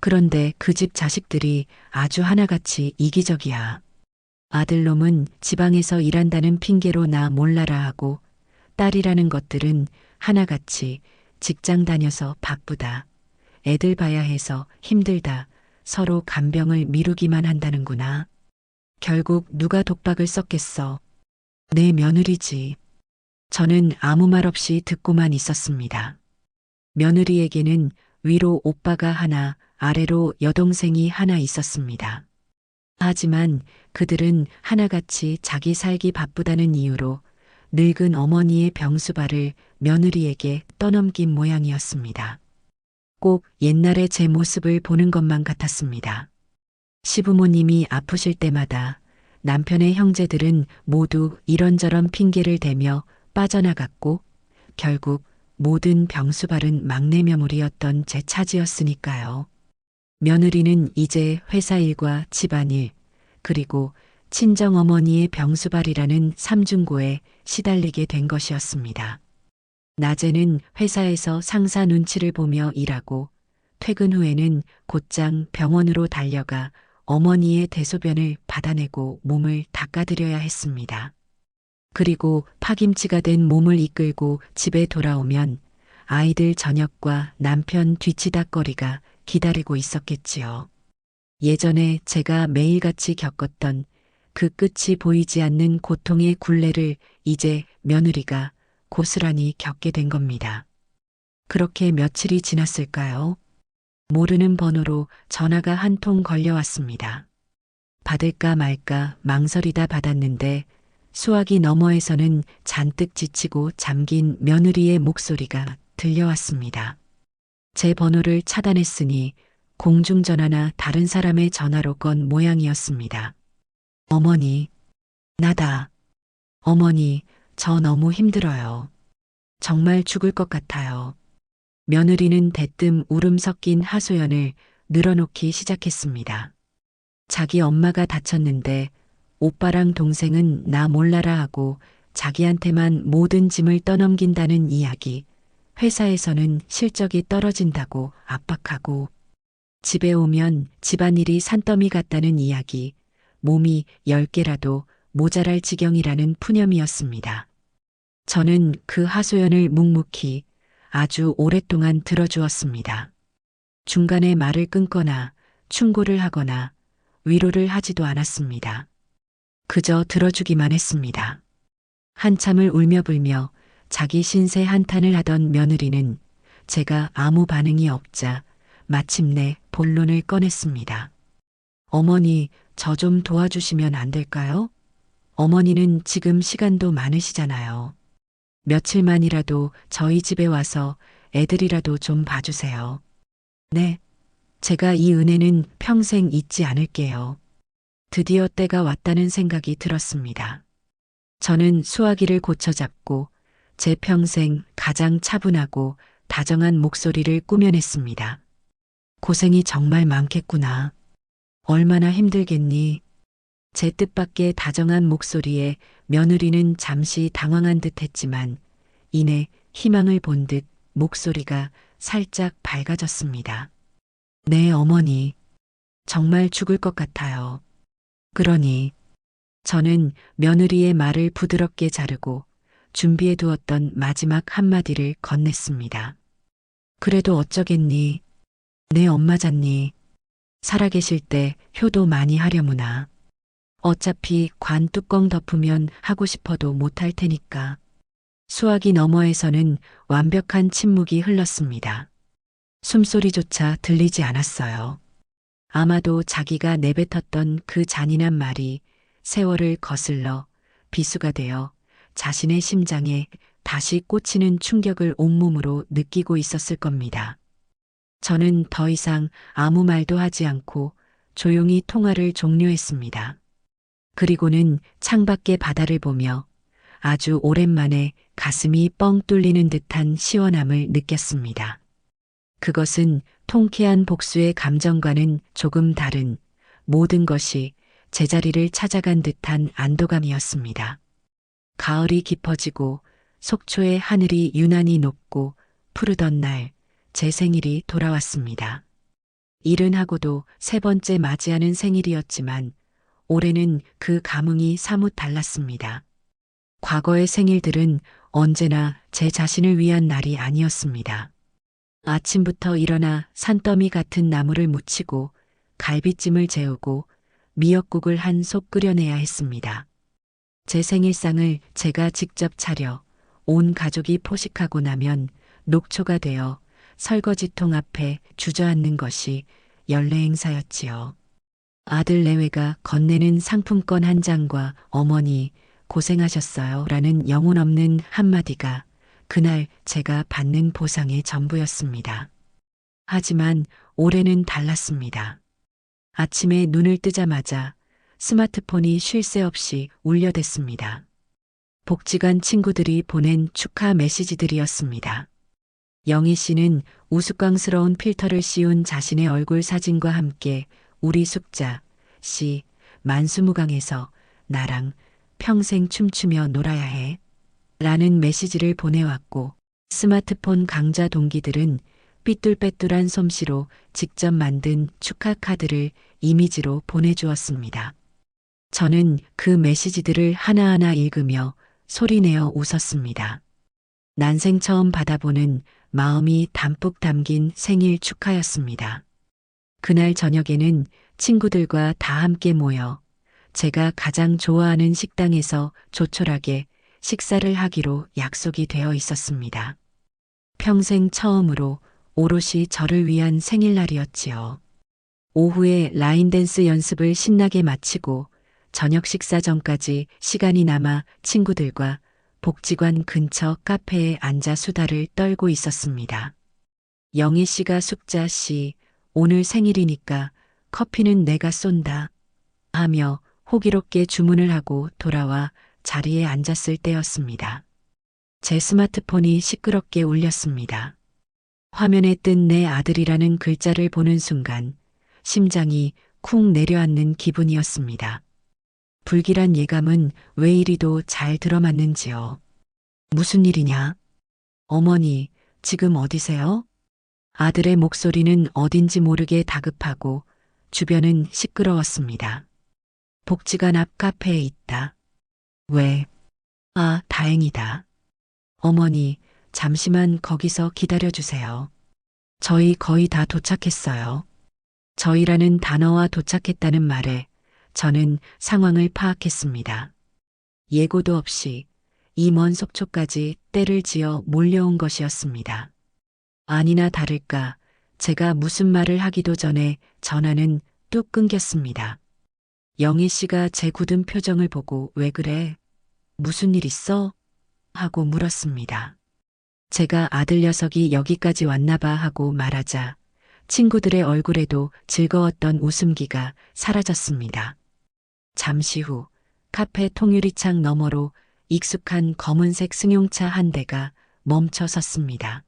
그런데 그 집 자식들이 아주 하나같이 이기적이야. 아들놈은 지방에서 일한다는 핑계로 나 몰라라 하고 딸이라는 것들은 하나같이 직장 다녀서 바쁘다. 애들 봐야 해서 힘들다. 서로 간병을 미루기만 한다는구나. 결국 누가 독박을 썼겠어. 내 며느리지. 저는 아무 말 없이 듣고만 있었습니다. 며느리에게는 위로 오빠가 하나, 아래로 여동생이 하나 있었습니다. 하지만 그들은 하나같이 자기 살기 바쁘다는 이유로 늙은 어머니의 병수발을 며느리에게 떠넘긴 모양이었습니다. 꼭 옛날의 제 모습을 보는 것만 같았습니다. 시부모님이 아프실 때마다 남편의 형제들은 모두 이런저런 핑계를 대며 빠져나갔고 결국 모든 병수발은 막내 며느리였던 제 차지였으니까요. 며느리는 이제 회사 일과 집안일 그리고 친정어머니의 병수발이라는 삼중고에 시달리게 된 것이었습니다. 낮에는 회사에서 상사 눈치를 보며 일하고 퇴근 후에는 곧장 병원으로 달려가 어머니의 대소변을 받아내고 몸을 닦아드려야 했습니다. 그리고 파김치가 된 몸을 이끌고 집에 돌아오면 아이들 저녁과 남편 뒤치다꺼리가 기다리고 있었겠지요. 예전에 제가 매일같이 겪었던 그 끝이 보이지 않는 고통의 굴레를 이제 며느리가 고스란히 겪게 된 겁니다. 그렇게 며칠이 지났을까요? 모르는 번호로 전화가 한 통 걸려왔습니다. 받을까 말까 망설이다 받았는데 수화기 너머에서는 잔뜩 지치고 잠긴 며느리의 목소리가 들려왔습니다. 제 번호를 차단했으니 공중전화나 다른 사람의 전화로 건 모양이었습니다. 어머니, 나다. 어머니, 저 너무 힘들어요. 정말 죽을 것 같아요. 며느리는 대뜸 울음 섞인 하소연을 늘어놓기 시작했습니다. 자기 엄마가 다쳤는데 오빠랑 동생은 나 몰라라 하고 자기한테만 모든 짐을 떠넘긴다는 이야기, 회사에서는 실적이 떨어진다고 압박하고 집에 오면 집안일이 산더미 같다는 이야기, 몸이 10개라도 모자랄 지경이라는 푸념이었습니다. 저는 그 하소연을 묵묵히 아주 오랫동안 들어주었습니다. 중간에 말을 끊거나 충고를 하거나 위로를 하지도 않았습니다. 그저 들어주기만 했습니다. 한참을 울며불며 자기 신세 한탄을 하던 며느리는 제가 아무 반응이 없자 마침내 본론을 꺼냈습니다. 어머니, 저 좀 도와주시면 안 될까요? 어머니는 지금 시간도 많으시잖아요. 며칠만이라도 저희 집에 와서 애들이라도 좀 봐주세요. 네, 제가 이 은혜는 평생 잊지 않을게요. 드디어 때가 왔다는 생각이 들었습니다. 저는 수화기를 고쳐잡고 제 평생 가장 차분하고 다정한 목소리를 꾸며냈습니다. 고생이 정말 많겠구나. 얼마나 힘들겠니? 제 뜻밖의 다정한 목소리에 며느리는 잠시 당황한 듯 했지만 이내 희망을 본 듯 목소리가 살짝 밝아졌습니다. 네, 어머니. 정말 죽을 것 같아요. 그러니 저는 며느리의 말을 부드럽게 자르고 준비해 두었던 마지막 한마디를 건넸습니다. 그래도 어쩌겠니? 내 엄마잖니. 살아계실 때 효도 많이 하려무나. 어차피 관 뚜껑 덮으면 하고 싶어도 못할 테니까. 수화기 너머에서는 완벽한 침묵이 흘렀습니다. 숨소리조차 들리지 않았어요. 아마도 자기가 내뱉었던 그 잔인한 말이 세월을 거슬러 비수가 되어 자신의 심장에 다시 꽂히는 충격을 온몸으로 느끼고 있었을 겁니다. 저는 더 이상 아무 말도 하지 않고 조용히 통화를 종료했습니다. 그리고는 창밖의 바다를 보며 아주 오랜만에 가슴이 뻥 뚫리는 듯한 시원함을 느꼈습니다. 그것은 통쾌한 복수의 감정과는 조금 다른 모든 것이 제자리를 찾아간 듯한 안도감이었습니다. 가을이 깊어지고 속초의 하늘이 유난히 높고 푸르던 날 제 생일이 돌아왔습니다. 일은 하고도 세 번째 맞이하는 생일이었지만 올해는 그 감흥이 사뭇 달랐습니다. 과거의 생일들은 언제나 제 자신을 위한 날이 아니었습니다. 아침부터 일어나 산더미 같은 나무를 묻히고 갈비찜을 재우고 미역국을 한 솥 끓여내야 했습니다. 제 생일상을 제가 직접 차려 온 가족이 포식하고 나면 녹초가 되어 설거지통 앞에 주저앉는 것이 연례 행사였지요. 아들 내외가 건네는 상품권 한 장과 어머니 고생하셨어요 라는 영혼 없는 한마디가 그날 제가 받는 보상의 전부였습니다. 하지만 올해는 달랐습니다. 아침에 눈을 뜨자마자 스마트폰이 쉴 새 없이 울려댔습니다. 복지관 친구들이 보낸 축하 메시지들이었습니다. 영희 씨는 우스꽝스러운 필터를 씌운 자신의 얼굴 사진과 함께 우리 숙자 씨 만수무강해서 나랑 평생 춤추며 놀아야 해 라는 메시지를 보내왔고 스마트폰 강자 동기들은 삐뚤빼뚤한 솜씨로 직접 만든 축하 카드를 이미지로 보내주었습니다. 저는 그 메시지들을 하나하나 읽으며 소리내어 웃었습니다. 난생 처음 받아보는 마음이 담뿍 담긴 생일 축하였습니다. 그날 저녁에는 친구들과 다 함께 모여 제가 가장 좋아하는 식당에서 조촐하게 식사를 하기로 약속이 되어 있었습니다. 평생 처음으로 오롯이 저를 위한 생일날이었지요. 오후에 라인댄스 연습을 신나게 마치고 저녁 식사 전까지 시간이 남아 친구들과 복지관 근처 카페에 앉아 수다를 떨고 있었습니다. 영희 씨가 숙자 씨, 오늘 생일이니까 커피는 내가 쏜다 하며 호기롭게 주문을 하고 돌아와 자리에 앉았을 때였습니다. 제 스마트폰이 시끄럽게 울렸습니다. 화면에 뜬 내 아들이라는 글자를 보는 순간 심장이 쿵 내려앉는 기분이었습니다. 불길한 예감은 왜 이리도 잘 들어맞는지요. 무슨 일이냐? 어머니, 지금 어디세요? 아들의 목소리는 어딘지 모르게 다급하고 주변은 시끄러웠습니다. 복지관 앞 카페에 있다. 왜? 아, 다행이다. 어머니, 잠시만 거기서 기다려주세요. 저희 거의 다 도착했어요. 저희라는 단어와 도착했다는 말에 저는 상황을 파악했습니다. 예고도 없이 이 먼 속초까지 때를 지어 몰려온 것이었습니다. 아니나 다를까 제가 무슨 말을 하기도 전에 전화는 뚝 끊겼습니다. 영희 씨가 제 굳은 표정을 보고 왜 그래? 무슨 일 있어? 하고 물었습니다. 제가 아들 녀석이 여기까지 왔나 봐 하고 말하자 친구들의 얼굴에도 즐거웠던 웃음기가 사라졌습니다. 잠시 후 카페 통유리창 너머로 익숙한 검은색 승용차 한 대가 멈춰 섰습니다.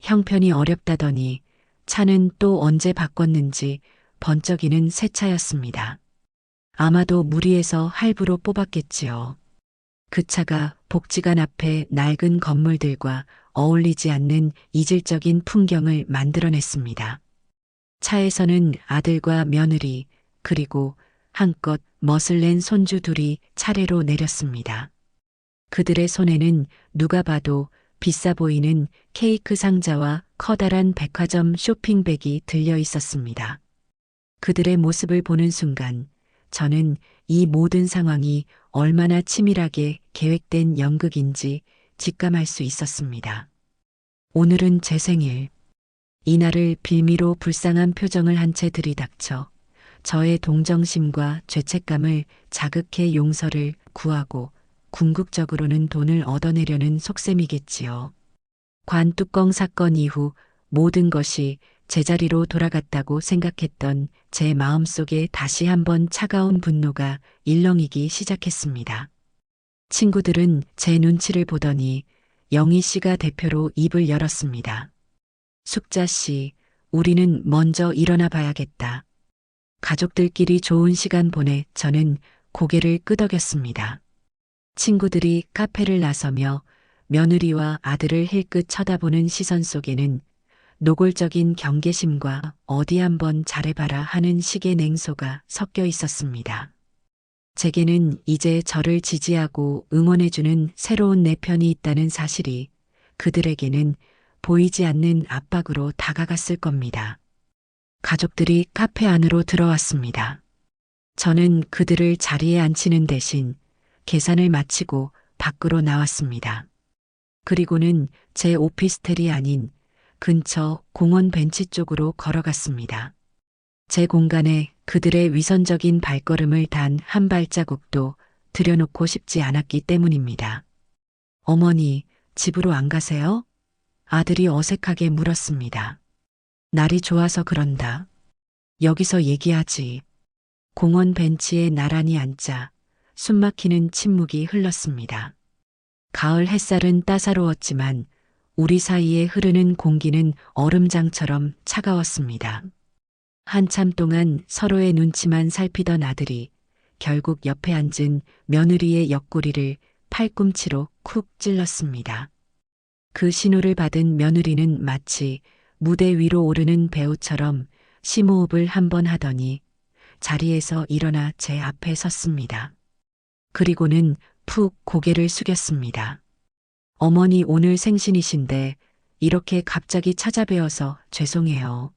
형편이 어렵다더니 차는 또 언제 바꿨는지 번쩍이는 새 차였습니다. 아마도 무리해서 할부로 뽑았겠지요. 그 차가 복지관 앞에 낡은 건물들과 어울리지 않는 이질적인 풍경을 만들어냈습니다. 차에서는 아들과 며느리 그리고 한껏 멋을 낸 손주 둘이 차례로 내렸습니다. 그들의 손에는 누가 봐도 비싸 보이는 케이크 상자와 커다란 백화점 쇼핑백이 들려 있었습니다. 그들의 모습을 보는 순간 저는 이 모든 상황이 얼마나 치밀하게 계획된 연극인지 직감할 수 있었습니다. 오늘은 제 생일. 이날을 빌미로 불쌍한 표정을 한 채 들이닥쳐 저의 동정심과 죄책감을 자극해 용서를 구하고 궁극적으로는 돈을 얻어내려는 속셈이겠지요. 관뚜껑 사건 이후 모든 것이 제자리로 돌아갔다고 생각했던 제 마음속에 다시 한번 차가운 분노가 일렁이기 시작했습니다. 친구들은 제 눈치를 보더니 영희 씨가 대표로 입을 열었습니다. 숙자 씨, 우리는 먼저 일어나 봐야겠다. 가족들끼리 좋은 시간 보내 저는 고개를 끄덕였습니다. 친구들이 카페를 나서며 며느리와 아들을 힐끗 쳐다보는 시선 속에는 노골적인 경계심과 어디 한번 잘해봐라 하는 식의 냉소가 섞여 있었습니다. 제게는 이제 저를 지지하고 응원해주는 새로운 내 편이 있다는 사실이 그들에게는 보이지 않는 압박으로 다가갔을 겁니다. 가족들이 카페 안으로 들어왔습니다. 저는 그들을 자리에 앉히는 대신 계산을 마치고 밖으로 나왔습니다. 그리고는 제 오피스텔이 아닌 근처 공원 벤치 쪽으로 걸어갔습니다. 제 공간에 그들의 위선적인 발걸음을 단 한 발자국도 들여놓고 싶지 않았기 때문입니다. 어머니, 집으로 안 가세요? 아들이 어색하게 물었습니다. 날이 좋아서 그런다. 여기서 얘기하지. 공원 벤치에 나란히 앉자 숨막히는 침묵이 흘렀습니다. 가을 햇살은 따사로웠지만 우리 사이에 흐르는 공기는 얼음장처럼 차가웠습니다. 한참 동안 서로의 눈치만 살피던 아들이 결국 옆에 앉은 며느리의 옆구리를 팔꿈치로 쿡 찔렀습니다. 그 신호를 받은 며느리는 마치 무대 위로 오르는 배우처럼 심호흡을 한번 하더니 자리에서 일어나 제 앞에 섰습니다. 그리고는 푹 고개를 숙였습니다. 어머니 오늘 생신이신데 이렇게 갑자기 찾아뵈어서 죄송해요.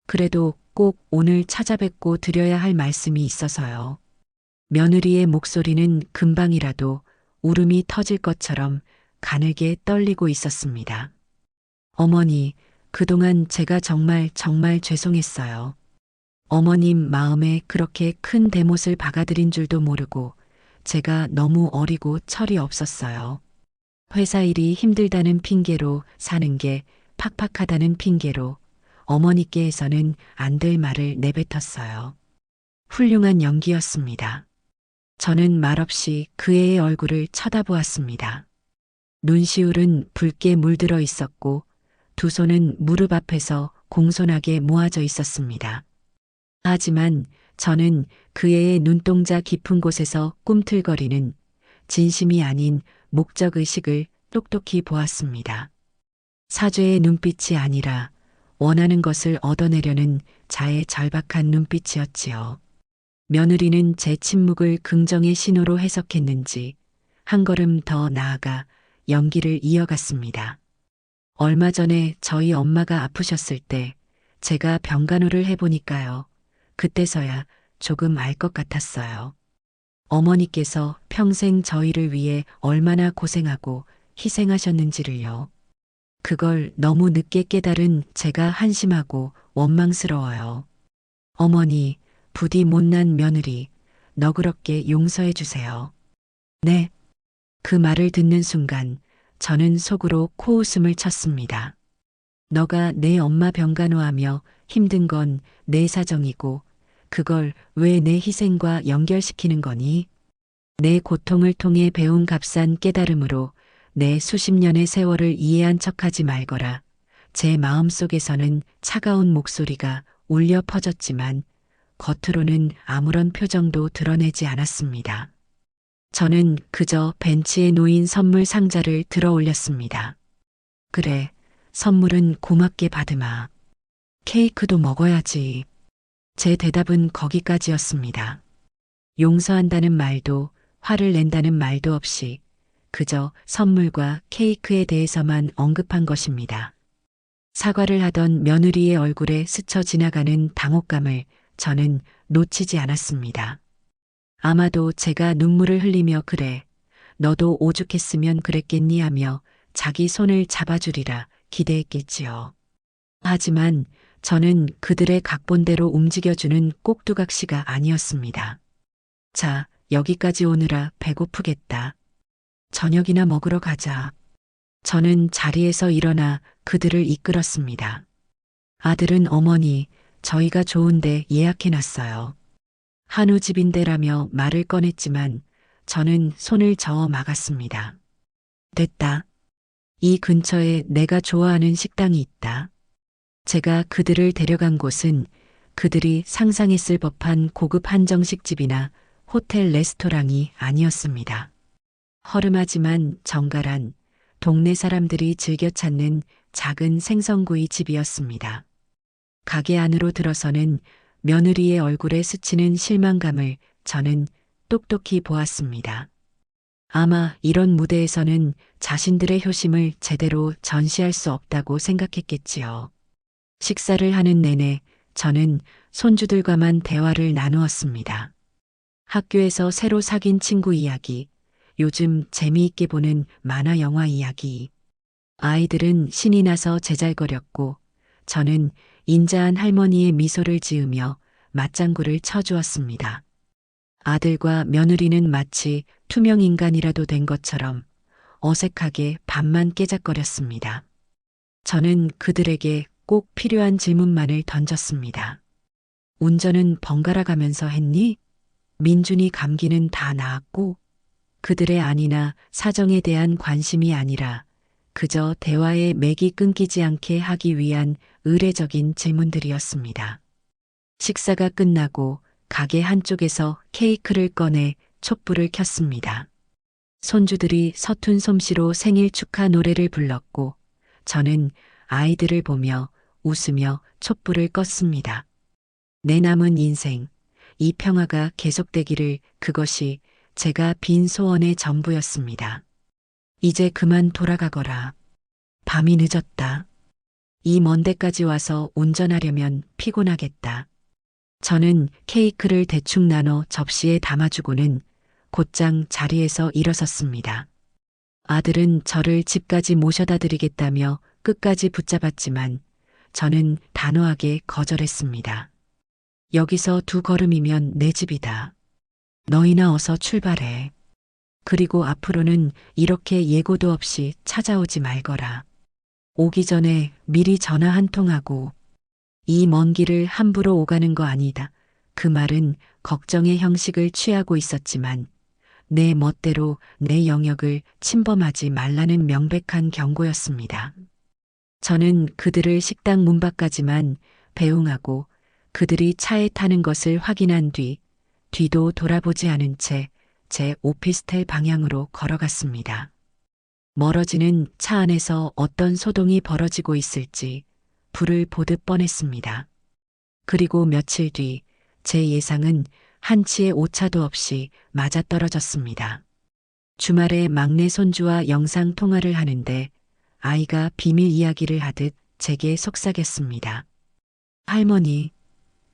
그래도 꼭 오늘 찾아뵙고 드려야 할 말씀이 있어서요. 며느리의 목소리는 금방이라도 울음이 터질 것처럼 가늘게 떨리고 있었습니다. 어머니, 그동안 제가 정말 죄송했어요. 어머님 마음에 그렇게 큰 대못을 박아드린 줄도 모르고 제가 너무 어리고 철이 없었어요. 회사 일이 힘들다는 핑계로 사는 게 팍팍하다는 핑계로 어머니께 해서는 안 될 말을 내뱉었어요. 훌륭한 연기였습니다. 저는 말없이 그 애의 얼굴을 쳐다보았습니다. 눈시울은 붉게 물들어 있었고 두 손은 무릎 앞에서 공손하게 모아져 있었습니다. 하지만 저는 그 애의 눈동자 깊은 곳에서 꿈틀거리는 진심이 아닌 목적의식을 똑똑히 보았습니다. 사죄의 눈빛이 아니라 원하는 것을 얻어내려는 자의 절박한 눈빛이었지요. 며느리는 제 침묵을 긍정의 신호로 해석했는지 한 걸음 더 나아가 연기를 이어갔습니다. 얼마 전에 저희 엄마가 아프셨을 때 제가 병간호를 해보니까요. 그때서야 조금 알 것 같았어요. 어머니께서 평생 저희를 위해 얼마나 고생하고 희생하셨는지를요. 그걸 너무 늦게 깨달은 제가 한심하고 원망스러워요. 어머니, 부디 못난 며느리, 너그럽게 용서해 주세요. 네. 그 말을 듣는 순간 저는 속으로 코웃음을 쳤습니다. 너가 내 엄마 병간호하며 힘든 건 내 사정이고 그걸 왜 내 희생과 연결시키는 거니? 내 고통을 통해 배운 값싼 깨달음으로 내 수십 년의 세월을 이해한 척하지 말거라. 제 마음속에서는 차가운 목소리가 울려 퍼졌지만 겉으로는 아무런 표정도 드러내지 않았습니다. 저는 그저 벤치에 놓인 선물 상자를 들어 올렸습니다. 그래, 선물은 고맙게 받으마. 케이크도 먹어야지. 제 대답은 거기까지였습니다. 용서한다는 말도 화를 낸다는 말도 없이 그저 선물과 케이크에 대해서만 언급한 것입니다. 사과를 하던 며느리의 얼굴에 스쳐 지나가는 당혹감을 저는 놓치지 않았습니다. 아마도 제가 눈물을 흘리며 그래, 너도 오죽했으면 그랬겠니 하며 자기 손을 잡아주리라 기대했겠지요. 하지만 저는 그들의 각본대로 움직여주는 꼭두각시가 아니었습니다. 자, 여기까지 오느라 배고프겠다. 저녁이나 먹으러 가자. 저는 자리에서 일어나 그들을 이끌었습니다. 아들은 어머니, 저희가 좋은데 예약해놨어요. 한우집인데라며 말을 꺼냈지만 저는 손을 저어 막았습니다. 됐다. 이 근처에 내가 좋아하는 식당이 있다. 제가 그들을 데려간 곳은 그들이 상상했을 법한 고급 한정식집이나 호텔 레스토랑이 아니었습니다. 허름하지만 정갈한 동네 사람들이 즐겨 찾는 작은 생선구이 집이었습니다. 가게 안으로 들어서는 며느리의 얼굴에 스치는 실망감을 저는 똑똑히 보았습니다. 아마 이런 무대에서는 자신들의 효심을 제대로 전시할 수 없다고 생각했겠지요. 식사를 하는 내내 저는 손주들과만 대화를 나누었습니다. 학교에서 새로 사귄 친구 이야기, 요즘 재미있게 보는 만화 영화 이야기. 아이들은 신이 나서 제잘거렸고 저는 인자한 할머니의 미소를 지으며 맞장구를 쳐주었습니다. 아들과 며느리는 마치 투명 인간이라도 된 것처럼 어색하게 밥만 깨작거렸습니다. 저는 그들에게 꼭 필요한 질문만을 던졌습니다. 운전은 번갈아 가면서 했니? 민준이 감기는 다 나았고? 그들의 안위나 사정에 대한 관심이 아니라 그저 대화의 맥이 끊기지 않게 하기 위한 의례적인 질문들이었습니다. 식사가 끝나고 가게 한쪽에서 케이크를 꺼내 촛불을 켰습니다. 손주들이 서툰 솜씨로 생일 축하 노래를 불렀고 저는 아이들을 보며 웃으며 촛불을 껐습니다. 내 남은 인생, 이 평화가 계속되기를, 그것이 제가 빈 소원의 전부였습니다. 이제 그만 돌아가거라. 밤이 늦었다. 이 먼 데까지 와서 운전하려면 피곤하겠다. 저는 케이크를 대충 나눠 접시에 담아주고는 곧장 자리에서 일어섰습니다. 아들은 저를 집까지 모셔다 드리겠다며 끝까지 붙잡았지만 저는 단호하게 거절했습니다. 여기서 2걸음이면 내 집이다. 너희나 어서 출발해. 그리고 앞으로는 이렇게 예고도 없이 찾아오지 말거라. 오기 전에 미리 전화 한 통하고. 이 먼 길을 함부로 오가는 거 아니다. 그 말은 걱정의 형식을 취하고 있었지만 내 멋대로 내 영역을 침범하지 말라는 명백한 경고였습니다. 저는 그들을 식당 문 밖까지만 배웅하고 그들이 차에 타는 것을 확인한 뒤도 돌아보지 않은 채 제 오피스텔 방향으로 걸어갔습니다. 멀어지는 차 안에서 어떤 소동이 벌어지고 있을지 불을 보듯 뻔했습니다. 그리고 며칠 뒤 제 예상은 한치의 오차도 없이 맞아떨어졌습니다. 주말에 막내 손주와 영상 통화를 하는데 아이가 비밀 이야기를 하듯 제게 속삭였습니다. 할머니,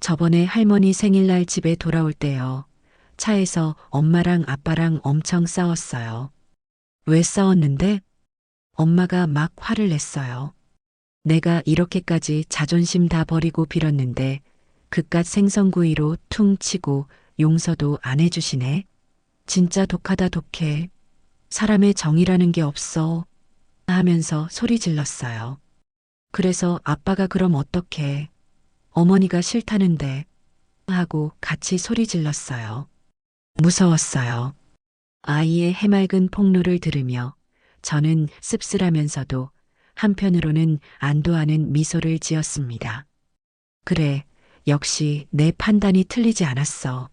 저번에 할머니 생일날 집에 돌아올 때요. 차에서 엄마랑 아빠랑 엄청 싸웠어요. 왜 싸웠는데? 엄마가 막 화를 냈어요. 내가 이렇게까지 자존심 다 버리고 빌었는데 그깟 생선구이로 퉁 치고 용서도 안 해주시네. 진짜 독하다 독해. 사람의 정이라는 게 없어. 하면서 소리 질렀어요. 그래서 아빠가 그럼 어떡해. 어머니가 싫다는데. 하고 같이 소리 질렀어요. 무서웠어요. 아이의 해맑은 폭로를 들으며 저는 씁쓸하면서도 한편으로는 안도하는 미소를 지었습니다. 그래, 역시 내 판단이 틀리지 않았어.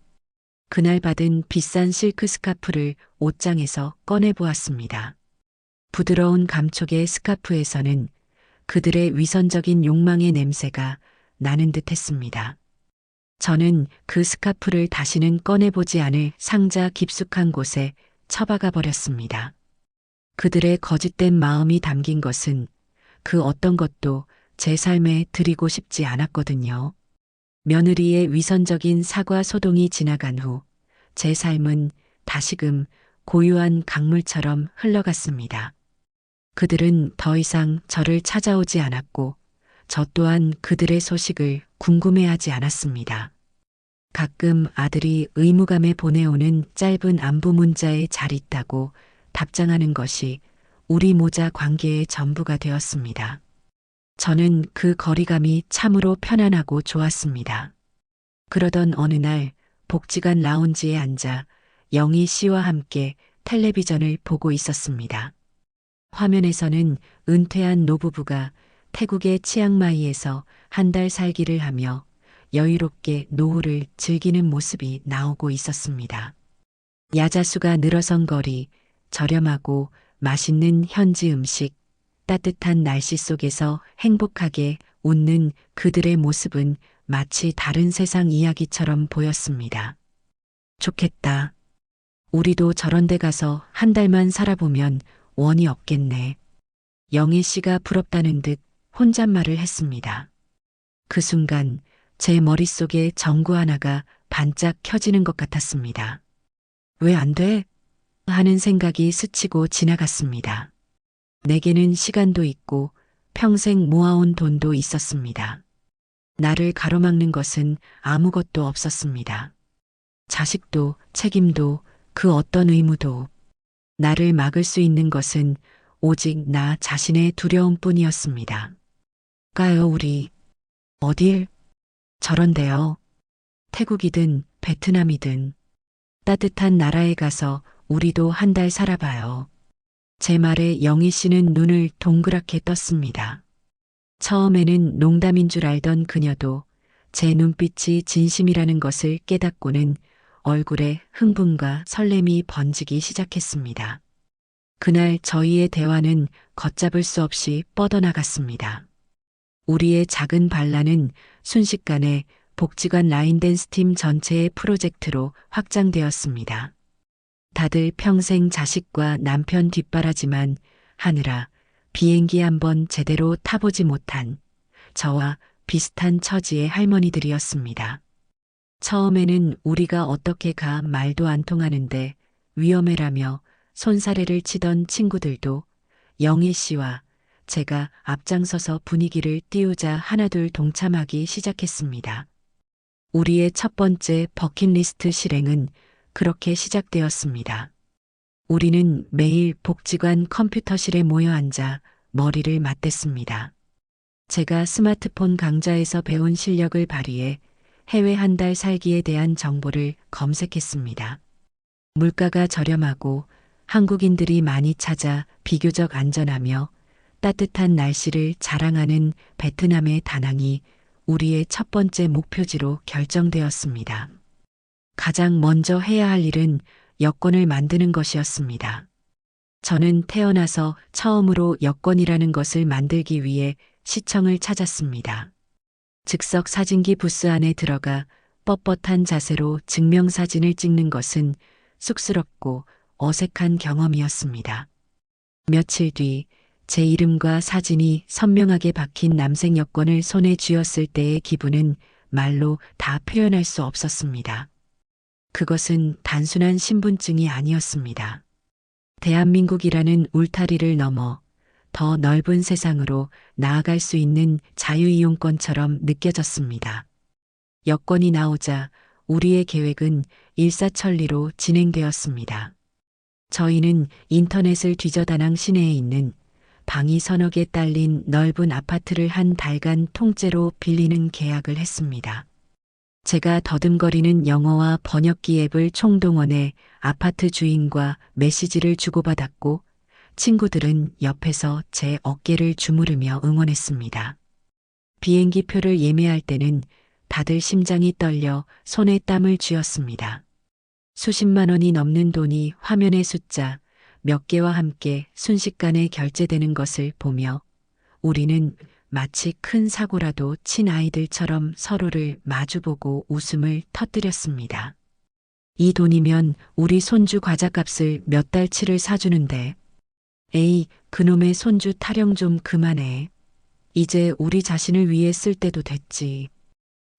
그날 받은 비싼 실크 스카프를 옷장에서 꺼내보았습니다. 부드러운 감촉의 스카프에서는 그들의 위선적인 욕망의 냄새가 나는 듯 했습니다. 저는 그 스카프를 다시는 꺼내보지 않을 상자 깊숙한 곳에 처박아 버렸습니다. 그들의 거짓된 마음이 담긴 것은 그 어떤 것도 제 삶에 드리고 싶지 않았거든요. 며느리의 위선적인 사과 소동이 지나간 후 제 삶은 다시금 고요한 강물처럼 흘러갔습니다. 그들은 더 이상 저를 찾아오지 않았고 저 또한 그들의 소식을 궁금해하지 않았습니다. 가끔 아들이 의무감에 보내오는 짧은 안부 문자에 잘 있다고 답장하는 것이 우리 모자 관계의 전부가 되었습니다. 저는 그 거리감이 참으로 편안하고 좋았습니다. 그러던 어느 날 복지관 라운지에 앉아 영희 씨와 함께 텔레비전을 보고 있었습니다. 화면에서는 은퇴한 노부부가 태국의 치앙마이에서 한 달 살기를 하며 여유롭게 노후를 즐기는 모습이 나오고 있었습니다. 야자수가 늘어선 거리, 저렴하고 맛있는 현지 음식, 따뜻한 날씨 속에서 행복하게 웃는 그들의 모습은 마치 다른 세상 이야기처럼 보였습니다. 좋겠다. 우리도 저런 데 가서 한 달만 살아보면 원이 없겠네. 영애 씨가 부럽다는 듯 혼잣말을 했습니다. 그 순간 제 머릿속에 전구 하나가 반짝 켜지는 것 같았습니다. 왜 안 돼? 하는 생각이 스치고 지나갔습니다. 내게는 시간도 있고 평생 모아온 돈도 있었습니다. 나를 가로막는 것은 아무것도 없었습니다. 자식도 책임도 그 어떤 의무도 나를 막을 수 있는 것은 오직 나 자신의 두려움뿐이었습니다. 가요 우리 어딜? 저런데요. 태국이든 베트남이든 따뜻한 나라에 가서 우리도 한 달 살아봐요. 제 말에 영희 씨는 눈을 동그랗게 떴습니다. 처음에는 농담인 줄 알던 그녀도 제 눈빛이 진심이라는 것을 깨닫고는 얼굴에 흥분과 설렘이 번지기 시작했습니다. 그날 저희의 대화는 걷잡을 수 없이 뻗어나갔습니다. 우리의 작은 반란은 순식간에 복지관 라인댄스 팀 전체의 프로젝트로 확장되었습니다. 다들 평생 자식과 남편 뒷바라지만 하느라 비행기 한번 제대로 타보지 못한 저와 비슷한 처지의 할머니들이었습니다. 처음에는 우리가 어떻게 가 말도 안 통하는데 위험해라며 손사래를 치던 친구들도 영희 씨와 제가 앞장서서 분위기를 띄우자 하나둘 동참하기 시작했습니다. 우리의 첫 번째 버킷리스트 실행은 그렇게 시작되었습니다. 우리는 매일 복지관 컴퓨터실에 모여 앉아 머리를 맞댔습니다. 제가 스마트폰 강좌에서 배운 실력을 발휘해 해외 한 달 살기에 대한 정보를 검색했습니다. 물가가 저렴하고 한국인들이 많이 찾아 비교적 안전하며 따뜻한 날씨를 자랑하는 베트남의 다낭이 우리의 첫 번째 목표지로 결정되었습니다. 가장 먼저 해야 할 일은 여권을 만드는 것이었습니다. 저는 태어나서 처음으로 여권이라는 것을 만들기 위해 시청을 찾았습니다. 즉석 사진기 부스 안에 들어가 뻣뻣한 자세로 증명사진을 찍는 것은 쑥스럽고 어색한 경험이었습니다. 며칠 뒤 제 이름과 사진이 선명하게 박힌 남색 여권을 손에 쥐었을 때의 기분은 말로 다 표현할 수 없었습니다. 그것은 단순한 신분증이 아니었습니다. 대한민국이라는 울타리를 넘어 더 넓은 세상으로 나아갈 수 있는 자유이용권처럼 느껴졌습니다. 여권이 나오자 우리의 계획은 일사천리로 진행되었습니다. 저희는 인터넷을 뒤져 다낭 시내에 있는 방이 서너 개 딸린 넓은 아파트를 한 달간 통째로 빌리는 계약을 했습니다. 제가 더듬거리는 영어와 번역기 앱을 총동원해 아파트 주인과 메시지를 주고받았고 친구들은 옆에서 제 어깨를 주무르며 응원했습니다. 비행기 표를 예매할 때는 다들 심장이 떨려 손에 땀을 쥐었습니다. 수십만 원이 넘는 돈이 화면의 숫자 몇 개와 함께 순식간에 결제되는 것을 보며 우리는 마치 큰 사고라도 친 아이들처럼 서로를 마주보고 웃음을 터뜨렸습니다. 이 돈이면 우리 손주 과자값을 몇 달치를 사주는데 에이 그놈의 손주 타령 좀 그만해. 이제 우리 자신을 위해 쓸 때도 됐지.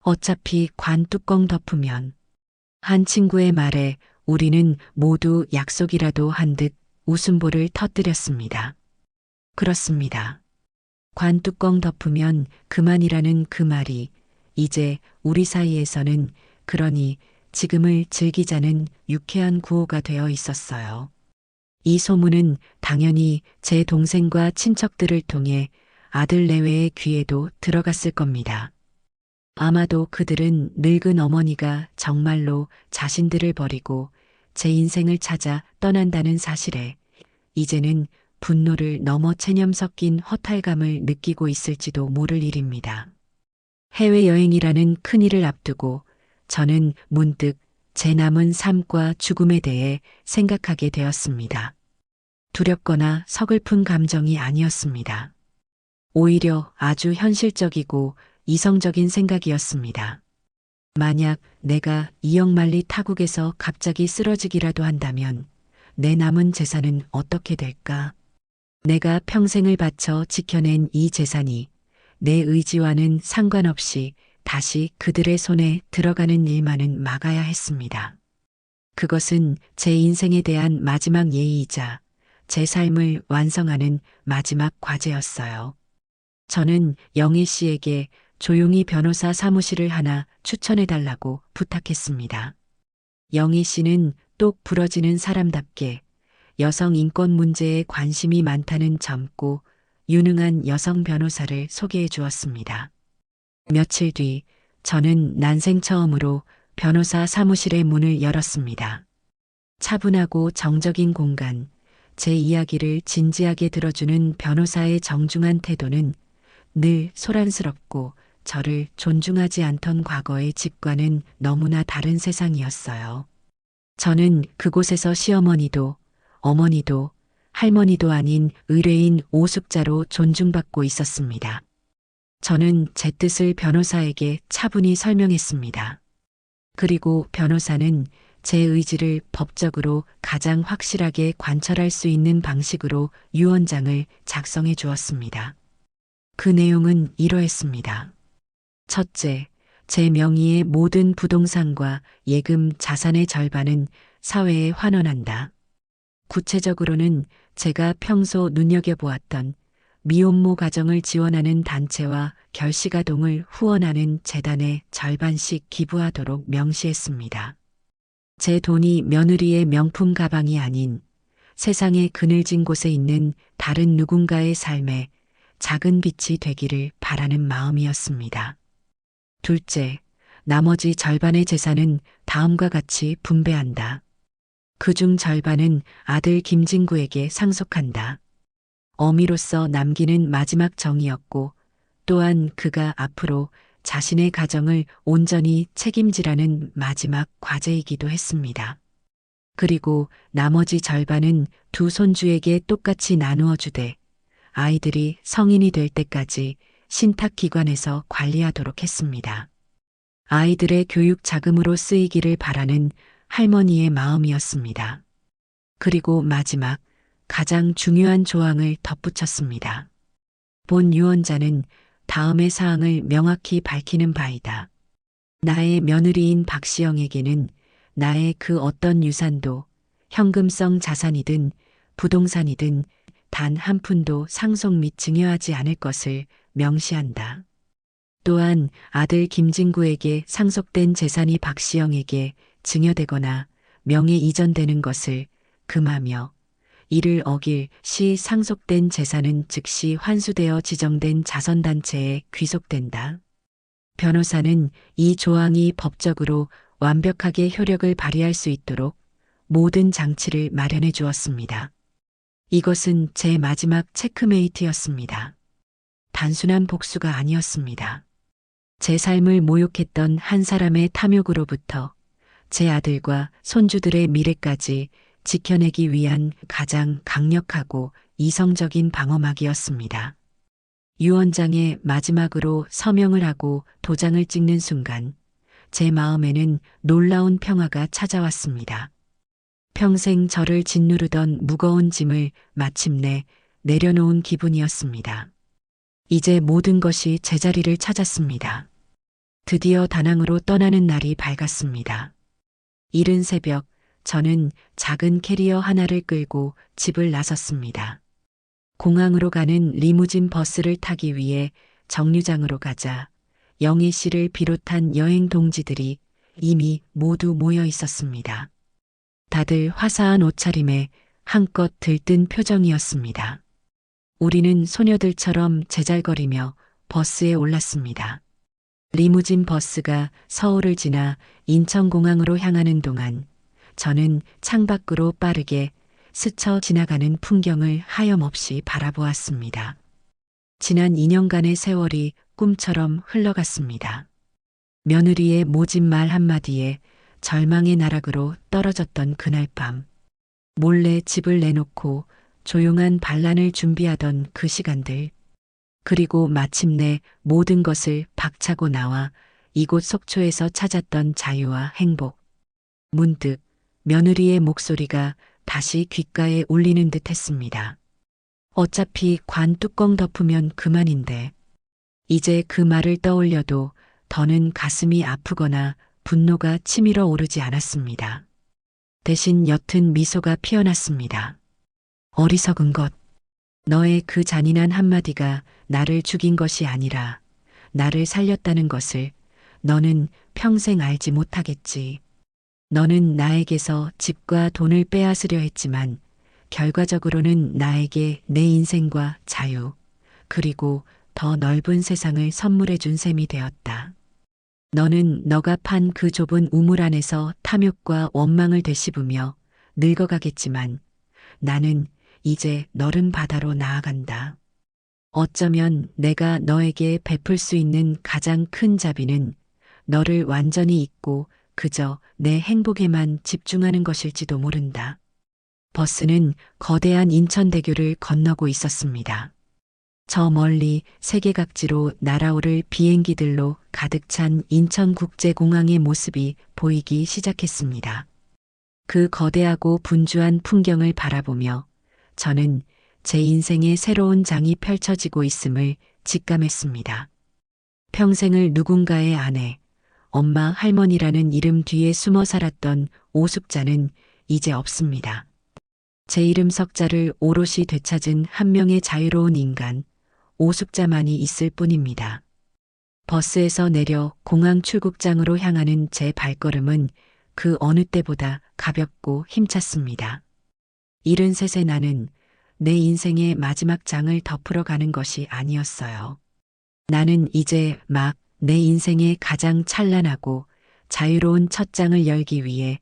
어차피 관 뚜껑 덮으면. 한 친구의 말에 우리는 모두 약속이라도 한 듯 웃음보를 터뜨렸습니다. 그렇습니다. 관 뚜껑 덮으면 그만이라는 그 말이 이제 우리 사이에서는 그러니 지금을 즐기자는 유쾌한 구호가 되어 있었어요. 이 소문은 당연히 제 동생과 친척들을 통해 아들 내외의 귀에도 들어갔을 겁니다. 아마도 그들은 늙은 어머니가 정말로 자신들을 버리고 제 인생을 찾아 떠난다는 사실에 이제는 분노를 넘어 체념 섞인 허탈감을 느끼고 있을지도 모를 일입니다. 해외여행이라는 큰일을 앞두고 저는 문득 제 남은 삶과 죽음에 대해 생각하게 되었습니다. 두렵거나 서글픈 감정이 아니었습니다. 오히려 아주 현실적이고 이성적인 생각이었습니다. 만약 내가 이역만리 타국에서 갑자기 쓰러지기라도 한다면 내 남은 재산은 어떻게 될까? 내가 평생을 바쳐 지켜낸 이 재산이 내 의지와는 상관없이 다시 그들의 손에 들어가는 일만은 막아야 했습니다. 그것은 제 인생에 대한 마지막 예의이자 제 삶을 완성하는 마지막 과제였어요. 저는 영희 씨에게 조용히 변호사 사무실을 하나 추천해달라고 부탁했습니다. 영희 씨는 똑 부러지는 사람답게 여성 인권 문제에 관심이 많다는 젊고 유능한 여성 변호사를 소개해 주었습니다. 며칠 뒤 저는 난생 처음으로 변호사 사무실의 문을 열었습니다. 차분하고 정적인 공간, 제 이야기를 진지하게 들어주는 변호사의 정중한 태도는 늘 소란스럽고 저를 존중하지 않던 과거의 집과는 너무나 다른 세상이었어요. 저는 그곳에서 시어머니도 어머니도 할머니도 아닌 의뢰인 오숙자로 존중받고 있었습니다. 저는 제 뜻을 변호사에게 차분히 설명했습니다. 그리고 변호사는 제 의지를 법적으로 가장 확실하게 관철할 수 있는 방식으로 유언장을 작성해 주었습니다. 그 내용은 이러했습니다. 첫째, 제 명의의 모든 부동산과 예금 자산의 절반은 사회에 환원한다. 구체적으로는 제가 평소 눈여겨보았던 미혼모 가정을 지원하는 단체와 결식아동을 후원하는 재단에 절반씩 기부하도록 명시했습니다. 제 돈이 며느리의 명품 가방이 아닌 세상의 그늘진 곳에 있는 다른 누군가의 삶에 작은 빛이 되기를 바라는 마음이었습니다. 둘째, 나머지 절반의 재산은 다음과 같이 분배한다. 그중 절반은 아들 김진구에게 상속한다. 어미로서 남기는 마지막 정이었고 또한 그가 앞으로 자신의 가정을 온전히 책임지라는 마지막 과제이기도 했습니다. 그리고 나머지 절반은 두 손주에게 똑같이 나누어 주되 아이들이 성인이 될 때까지 신탁기관에서 관리하도록 했습니다. 아이들의 교육 자금으로 쓰이기를 바라는 할머니의 마음이었습니다. 그리고 마지막 가장 중요한 조항을 덧붙였습니다. 본 유언자는 다음의 사항을 명확히 밝히는 바이다. 나의 며느리인 박시영에게는 나의 그 어떤 유산도 현금성 자산이든 부동산이든 단 한 푼도 상속 및 증여하지 않을 것을 명시한다. 또한 아들 김진구에게 상속된 재산이 박시영에게 증여되거나 명의 이전되는 것을 금하며 이를 어길 시 상속된 재산은 즉시 환수되어 지정된 자선단체에 귀속된다. 변호사는 이 조항이 법적으로 완벽하게 효력을 발휘할 수 있도록 모든 장치를 마련해 주었습니다. 이것은 제 마지막 체크메이트였습니다. 단순한 복수가 아니었습니다. 제 삶을 모욕했던 한 사람의 탐욕으로부터 제 아들과 손주들의 미래까지 지켜내기 위한 가장 강력하고 이성적인 방어막이었습니다. 유언장에 마지막으로 서명을 하고 도장을 찍는 순간 제 마음에는 놀라운 평화가 찾아왔습니다. 평생 저를 짓누르던 무거운 짐을 마침내 내려놓은 기분이었습니다. 이제 모든 것이 제자리를 찾았습니다. 드디어 다낭으로 떠나는 날이 밝았습니다. 이른 새벽 저는 작은 캐리어 하나를 끌고 집을 나섰습니다. 공항으로 가는 리무진 버스를 타기 위해 정류장으로 가자 영희 씨를 비롯한 여행 동지들이 이미 모두 모여 있었습니다. 다들 화사한 옷차림에 한껏 들뜬 표정이었습니다. 우리는 소녀들처럼 제잘거리며 버스에 올랐습니다. 리무진 버스가 서울을 지나 인천공항으로 향하는 동안 저는 창밖으로 빠르게 스쳐 지나가는 풍경을 하염없이 바라보았습니다. 지난 2년간의 세월이 꿈처럼 흘러갔습니다. 며느리의 모진 말 한마디에 절망의 나락으로 떨어졌던 그날 밤, 몰래 집을 내놓고 조용한 반란을 준비하던 그 시간들, 그리고 마침내 모든 것을 박차고 나와 이곳 속초에서 찾았던 자유와 행복. 문득 며느리의 목소리가 다시 귓가에 울리는 듯 했습니다. 어차피 관 뚜껑 덮으면 그만인데. 이제 그 말을 떠올려도 더는 가슴이 아프거나 분노가 치밀어 오르지 않았습니다. 대신 옅은 미소가 피어났습니다. 어리석은 것. 너의 그 잔인한 한마디가 나를 죽인 것이 아니라 나를 살렸다는 것을 너는 평생 알지 못하겠지. 너는 나에게서 집과 돈을 빼앗으려 했지만 결과적으로는 나에게 내 인생과 자유, 그리고 더 넓은 세상을 선물해 준 셈이 되었다. 너는 너가 판 그 좁은 우물 안에서 탐욕과 원망을 되씹으며 늙어가겠지만 나는 이제 너른 바다로 나아간다. 어쩌면 내가 너에게 베풀 수 있는 가장 큰 자비는 너를 완전히 잊고 그저 내 행복에만 집중하는 것일지도 모른다. 버스는 거대한 인천대교를 건너고 있었습니다. 저 멀리 세계각지로 날아오를 비행기들로 가득 찬 인천국제공항의 모습이 보이기 시작했습니다. 그 거대하고 분주한 풍경을 바라보며 저는 제 인생의 새로운 장이 펼쳐지고 있음을 직감했습니다. 평생을 누군가의 아내, 엄마, 할머니라는 이름 뒤에 숨어 살았던 오숙자는 이제 없습니다. 제 이름 석자를 오롯이 되찾은 한 명의 자유로운 인간, 오숙자만이 있을 뿐입니다. 버스에서 내려 공항 출국장으로 향하는 제 발걸음은 그 어느 때보다 가볍고 힘찼습니다. 73의 나는 내 인생의 마지막 장을 덮으러 가는 것이 아니었어요. 나는 이제 막 내 인생의 가장 찬란하고 자유로운 첫 장을 열기 위해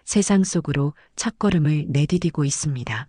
세상 속으로 첫걸음을 내디디고 있습니다.